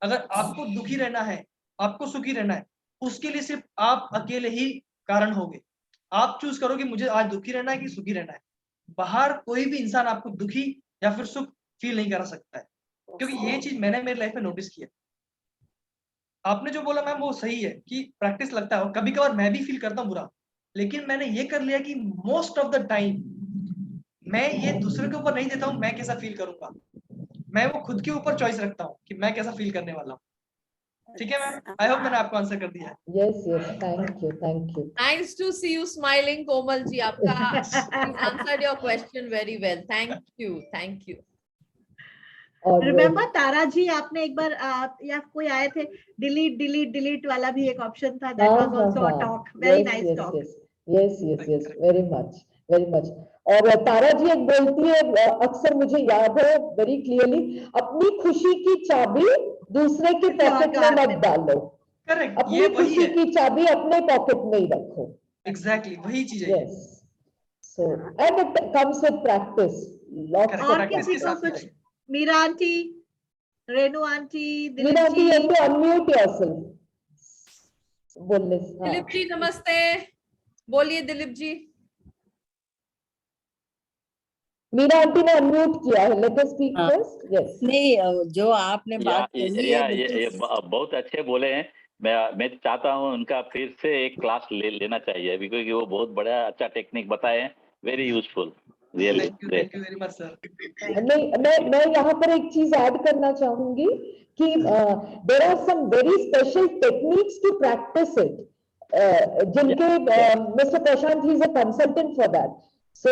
अगर आपको दुखी रहना है, आपको सुखी रहना है, उसके लिए सिर्फ आप अकेले ही कारण होगे. आप चूज करो कि मुझे आज दुखी रहना है कि सुखी रहना है. बाहर कोई भी इंसान आपको दुखी या फिर सुख फील नहीं करा सकता है. क्योंकि ये चीज मैंने मेरी लाइफ में नोटिस की है. आपने जो बोला मैम वो सही है कि प्रैक्टिस लगता है, और कभी कभार मैं भी फील करता हूँ बुरा, लेकिन मैंने ये कर लिया कि मोस्ट ऑफ द टाइम मैं ये दूसरे के ऊपर नहीं देता हूँ मैं कैसा फील करूंगा. मैं वो खुद के ऊपर चॉइस रखता हूँ कि मैं कैसा फील करने वाला हूँ. ठीक है मैम, आई होप मैंने आपको आंसर कर दिया है. Yes, thank you. Nice to see you smiling, Komal ji. आपका you answered your question very well. Thank you. और रिमेम्बर तारा जी, आपने एक बार या कोई आए थे, डिलीट वाला भी एक ऑप्शन था. That was also a talk, very nice talk. yes, very much. और तारा जी एक बोलती है, अक्सर मुझे याद है वेरी क्लियरली, अपनी खुशी की चाबी दूसरे के पॉकेट में मत डालो. करेक्ट, अपनी ये वही खुशी है. की चाबी अपने पॉकेट में ही रखो. एग्जैक्टली वही चीज है. Yes. So, and it comes with practice. Lots Correct. of और practice किसी के को साथ कुछ? ही. Meera aunty, Renu aunty, Meena Dilip aunty, you have जी. to unmute yourself. बोलने से, हाँ. दिलीप जी नमस्ते. बोलिए दिलीप जी. मीरा आंटी ने अनम्यूट किया है. Let us speak first. Yes. नहीं, जो आपने बात कही है ये बहुत अच्छे बोले हैं. मैं चाहता हूँ उनका फिर से एक क्लास लेना चाहिए, क्योंकि वो बहुत बड़ा अच्छा टेक्निक बताए हैं. Very useful, really. Thank you very much sir. नहीं, मैं यहाँ पर एक चीज ऐड करना चाहूंगी कि there are some very special techniques to practice it, जिनके mister Prashant he is a consultant for that. So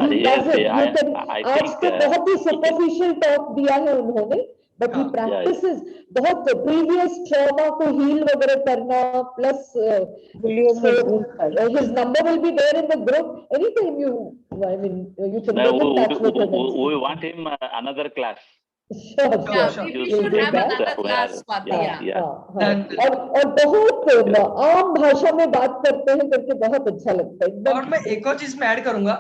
he does it. You can, आज तो बहुत ही सुपरफिशियल टॉक दिया है उन्होंने, बट ही प्रैक्टिसेस बहुत प्रीवियस ट्रॉमा को हील वगैरह करना, plus his number will be there in the group. Anytime you, I mean, you can get in touch with him. We want him another class. Sure. We should have another class, Swati. और बहुत आम भाषा में बात करते हैं करके बहुत अच्छा लगता है एकदम. और मैं एक और चीज में ऐड करूंगा,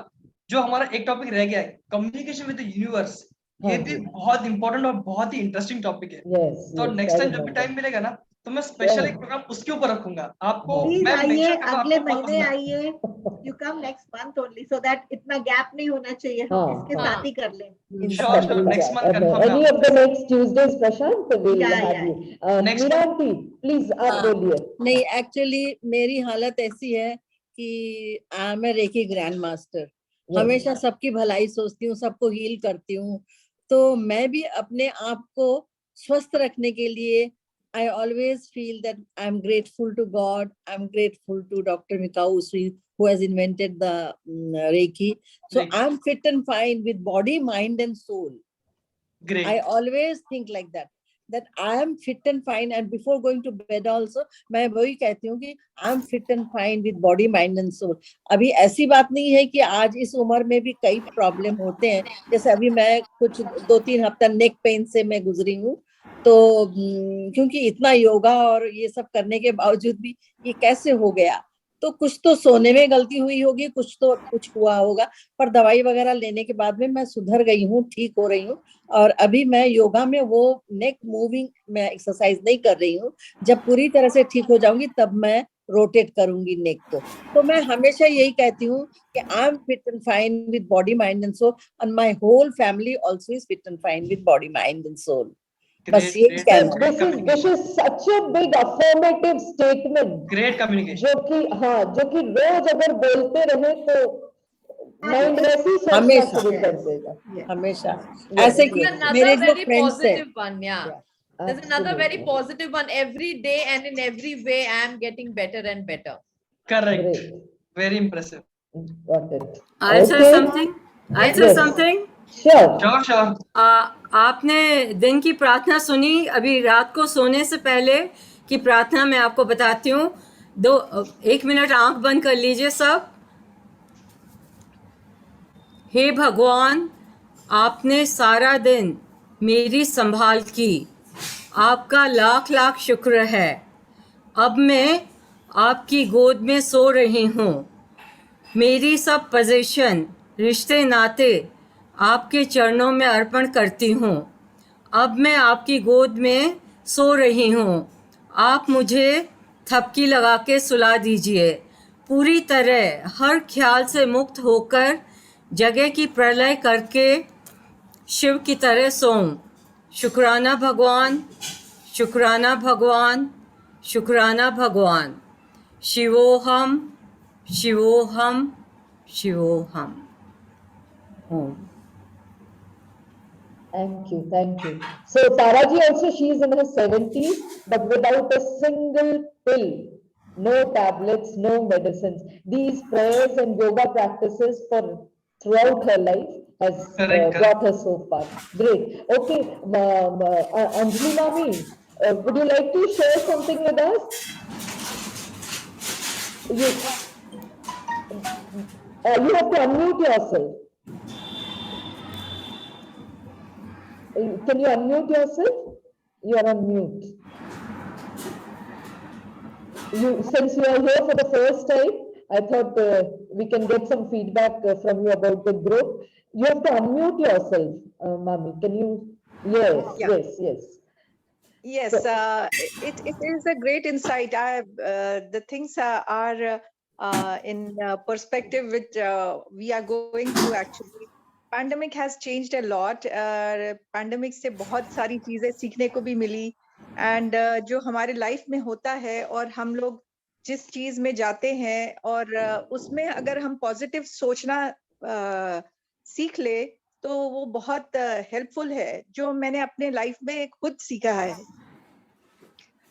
जो हमारा एक टॉपिक रह गया है, कम्युनिकेशन विद द यूनिवर्स. ये भी बहुत इंपॉर्टेंट और बहुत ही इंटरेस्टिंग टॉपिक है. Yes, तो yes, नेक्स्ट टाइम very जब भी much. टाइम मिलेगा ना, तो मैं स्पेशल एक प्रोग्राम उसके ऊपर रखूंगा आपको। प्लीज मैं make आइए, sure करूंगा अगले आपको बहुत महीने पसंद आए। आइए, you come next month only, so that इतना गैप नहीं होना चाहिए, हम हाँ, इसके हाँ। साथ ही कर लें। Sure, next month confirm Any of the next Tuesdays, Prashant, we'll Yeah, have yeah. you. Next Meera month. aunty, please, आप हाँ। बोलिए। नहीं, एक्चुअली मेरी हालत ऐसी है कि मैं रेकी ग्रैंड मास्टर, हमेशा सबकी भलाई सोचती हूँ, सबको हील करती हूँ, तो मैं भी अपने आप को स्वस्थ रखने के लिए I always feel that I'm grateful to God, I'm grateful to Dr. Mikao Usui, who has invented the Reiki. So Reiki. I'm fit and fine with body, mind and soul. Great. I always think like that I am fit and fine, and before going to bed also मैं वही कहती हूँ कि I am fit and fine with body, mind and soul. अभी ऐसी बात नहीं है कि आज इस उम्र में भी कई प्रॉब्लम होते हैं, जैसे अभी मैं कुछ 2-3 हफ्ता नेक पेन से मैं गुजरी हूँ, तो क्योंकि इतना योगा और ये सब करने के बावजूद भी ये कैसे हो गया, तो कुछ तो सोने में गलती हुई होगी, कुछ हुआ होगा, पर दवाई वगैरह लेने के बाद में मैं सुधर गई हूँ, ठीक हो रही हूँ। और अभी मैं योगा में वो नेक मूविंग मैं एक्सरसाइज नहीं कर रही हूँ, जब पूरी तरह से ठीक हो जाऊंगी तब मैं रोटेट करूंगी नेक को। तो मैं हमेशा यही कहती हूँ कि I am fit and fine with body, mind and soul, and my whole family also is fit and fine with body, mind and soul. बस ये Great, कहना है। This is such a big affirmative statement. Great communication. जो कि हाँ, जो कि रोज अगर बोलते रहे तो माइंड वैसे ही सोचना हमेशा। शुरू कर देगा। हमेशा Yes, ऐसे yes, कि yes. Another मेरे जो very फ्रेंड्स है, positive one, yeah. There's another very Absolutely. positive one. Every day and in every way, I am getting better and better. Correct. Great. Very impressive. Got it. I'll say Okay. something. I'll say Yes. something. Sure. Sure. आपने दिन की प्रार्थना सुनी अभी रात को सोने से पहले की प्रार्थना मैं आपको बताती हूँ। 1 मिनट आंख बंद कर लीजिए सब। हे भगवान, आपने सारा दिन मेरी संभाल की, आपका लाख लाख शुक्र है। अब मैं आपकी गोद में सो रही हूँ। मेरी सब पोजीशन, रिश्ते नाते आपके चरणों में अर्पण करती हूँ। अब मैं आपकी गोद में सो रही हूँ। आप मुझे थपकी लगा के सुला दीजिए। पूरी तरह हर ख्याल से मुक्त होकर जगह की प्रलय करके शिव की तरह सोऊं। शुक्राना भगवान, शुक्राना भगवान, शुक्राना भगवान। शिवोहम, शिवोहम, शिवोहम। ओम। Thank you, thank you. So Taraji also, she is in her 70s, but without a single pill, no tablets, no medicines. These prayers and yoga practices for throughout her life has Correct. brought her so far. Great. Okay, Anjali Mami, would you like to share something with us? You have to unmute yourself. Can you unmute yourself? You are on mute. Since you are here for the first time, I thought we can get some feedback from you about the group. You have to unmute yourself, Mami. Can you? Yes, Yeah. yes. Yes, it is a great insight. The things are in perspective which we are going through actually. Pandemic has changed a lot. Pandemic से बहुत सारी चीजें सीखने को भी मिली, and जो हमारे life में होता है और हम लोग जिस चीज में जाते हैं और उसमें अगर हम पॉजिटिव सोचना सीख ले तो वो बहुत हेल्पफुल है, जो मैंने अपने लाइफ में खुद सीखा है।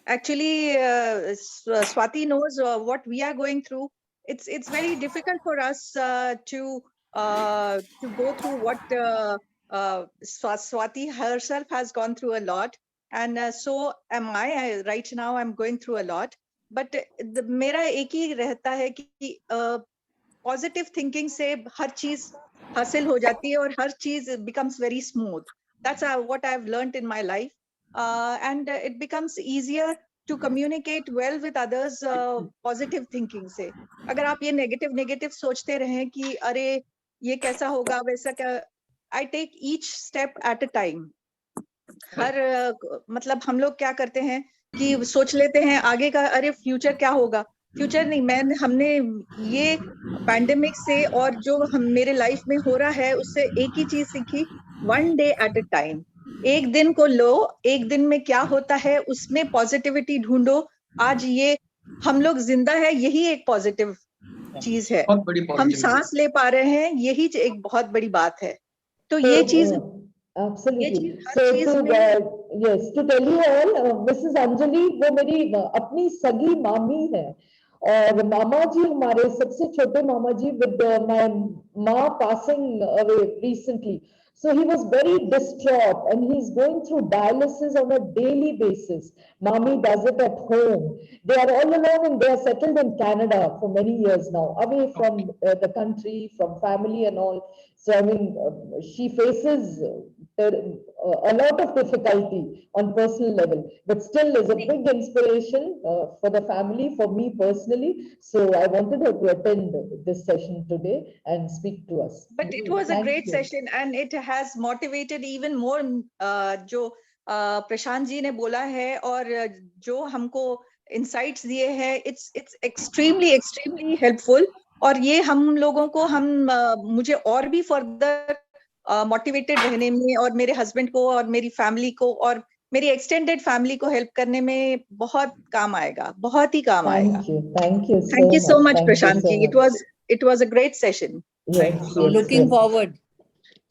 Actually, Swati knows what we are going through. It's very difficult for us to go through what Swati herself has gone through a lot, and so am I. Right now, I'm going through a lot. But मेरा एक ही रहता है कि positive thinking से हर चीज हासिल हो जाती है और हर चीज becomes very smooth. That's what I've learned in my life. And it becomes easier to communicate well with others positive thinking से। अगर आप ये negative सोचते रहें कि अरे ये कैसा होगा वैसा क्या, I take each step at a time। हर मतलब हम लोग क्या करते हैं कि सोच लेते हैं आगे का, अरे फ्यूचर क्या होगा, फ्यूचर नहीं, हमने ये पैंडेमिक से और जो हम मेरे लाइफ में हो रहा है उससे एक ही चीज सीखी, 1 डे एट अ टाइम। एक दिन को लो, एक दिन में क्या होता है उसमें पॉजिटिविटी ढूंढो। आज ये हम लोग जिंदा है, यही एक पॉजिटिव चीज है। बहुत बड़ी हम पॉजिटिविटी। सांस ले पा रहे हैं, यही एक बहुत बड़ी बात है। तो ये चीज, Absolutely. हर So चीज to में yes, to tell you all, Mrs. Anjali वो मेरी अपनी सगी मामी है, और मामा जी हमारे सबसे छोटे मामा जी with my ma passing away recently. So he was very distraught and he's going through dialysis on a daily basis. Mommy does it at home. They are all alone and they are settled in Canada for many years now, away from the country, from family and all. So I mean, she faces a lot of difficulty on personal level, but still is a big inspiration for the family, for me personally. So I wanted her to attend this session today and speak to us. but it was a Thank great you. session and it has motivated even more जो प्रशांत जी ने बोला है और जो हमको insights दिए हैं, it's extremely helpful। और ये हम लोगों को मुझे और भी further मोटिवेटेड रहने में और मेरे हस्बैंड को और मेरी फैमिली को और मेरी एक्सटेंडेड फैमिली को हेल्प करने में बहुत काम आएगा, बहुत ही काम आएगा। Thank you so much Prashant ji, it was a great session। Yes, Looking forward।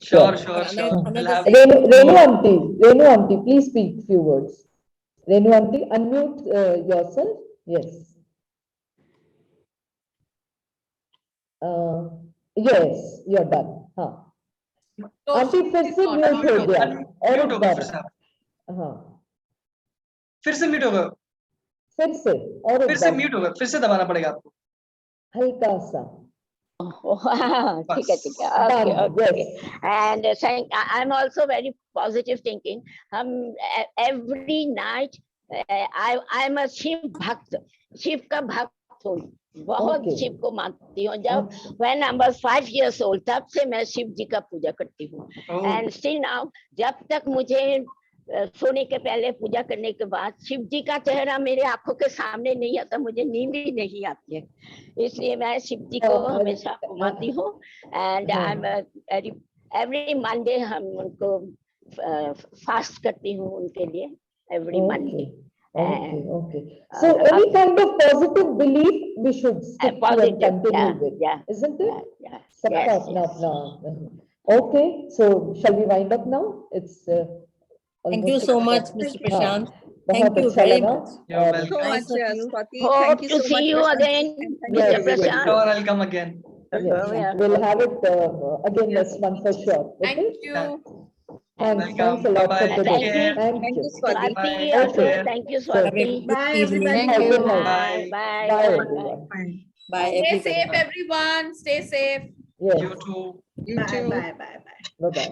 Sure. Renu aunty, please speak few words. Renu aunty, unmute yourself. Yes. Yes, you're done. हाँ। आंटी फिर से म्यूट हो गया और एक बार। हाँ, फिर से म्यूट होगा, फिर से और एक फिर से बार म्यूट होगा, फिर से दबाना पड़ेगा आपको हल्का सा। ठीक है okay and I'm also very positive thinking। हम every night I'm a Shiv भक्त, शिव का भक्त हूँ, बहुत शिव को मानती हूँ। जब when I was 5 years old तब से मैं शिव जी का पूजा करती हूँ and still now जब तक मुझे सोने के पहले पूजा करने के बाद शिव जी का चेहरा मेरे आंखों के सामने नहीं आता, मुझे नींद ही नहीं आती है, इसलिए मैं शिव जी को हमेशा मानती हूँ। And I am every Monday हम उनको फास्ट करती हूँ उनके लिए every Monday. Okay. So any kind of positive belief we should stick to and continue with, isn't it? Sabka apna apna. Okay, so shall we wind up now? It's Thank you so much, Mr. Prashant. Thank you very much. So much, Swati. Hope Thank you to so see much, you Prashant. again, Yes, Mr. Prashant. Sure, I'll come again. Yes, we'll have it again next month for sure. Okay? Thank you. Thanks a lot for today. Thank you, Swati. Swati also, thank you, Swati. Bye, evening. everybody. Good night. Bye. Bye, Bye. everyone. Bye, Stay everybody. safe, everyone. Stay safe. Yes. You too. You too. Bye. Bye-bye.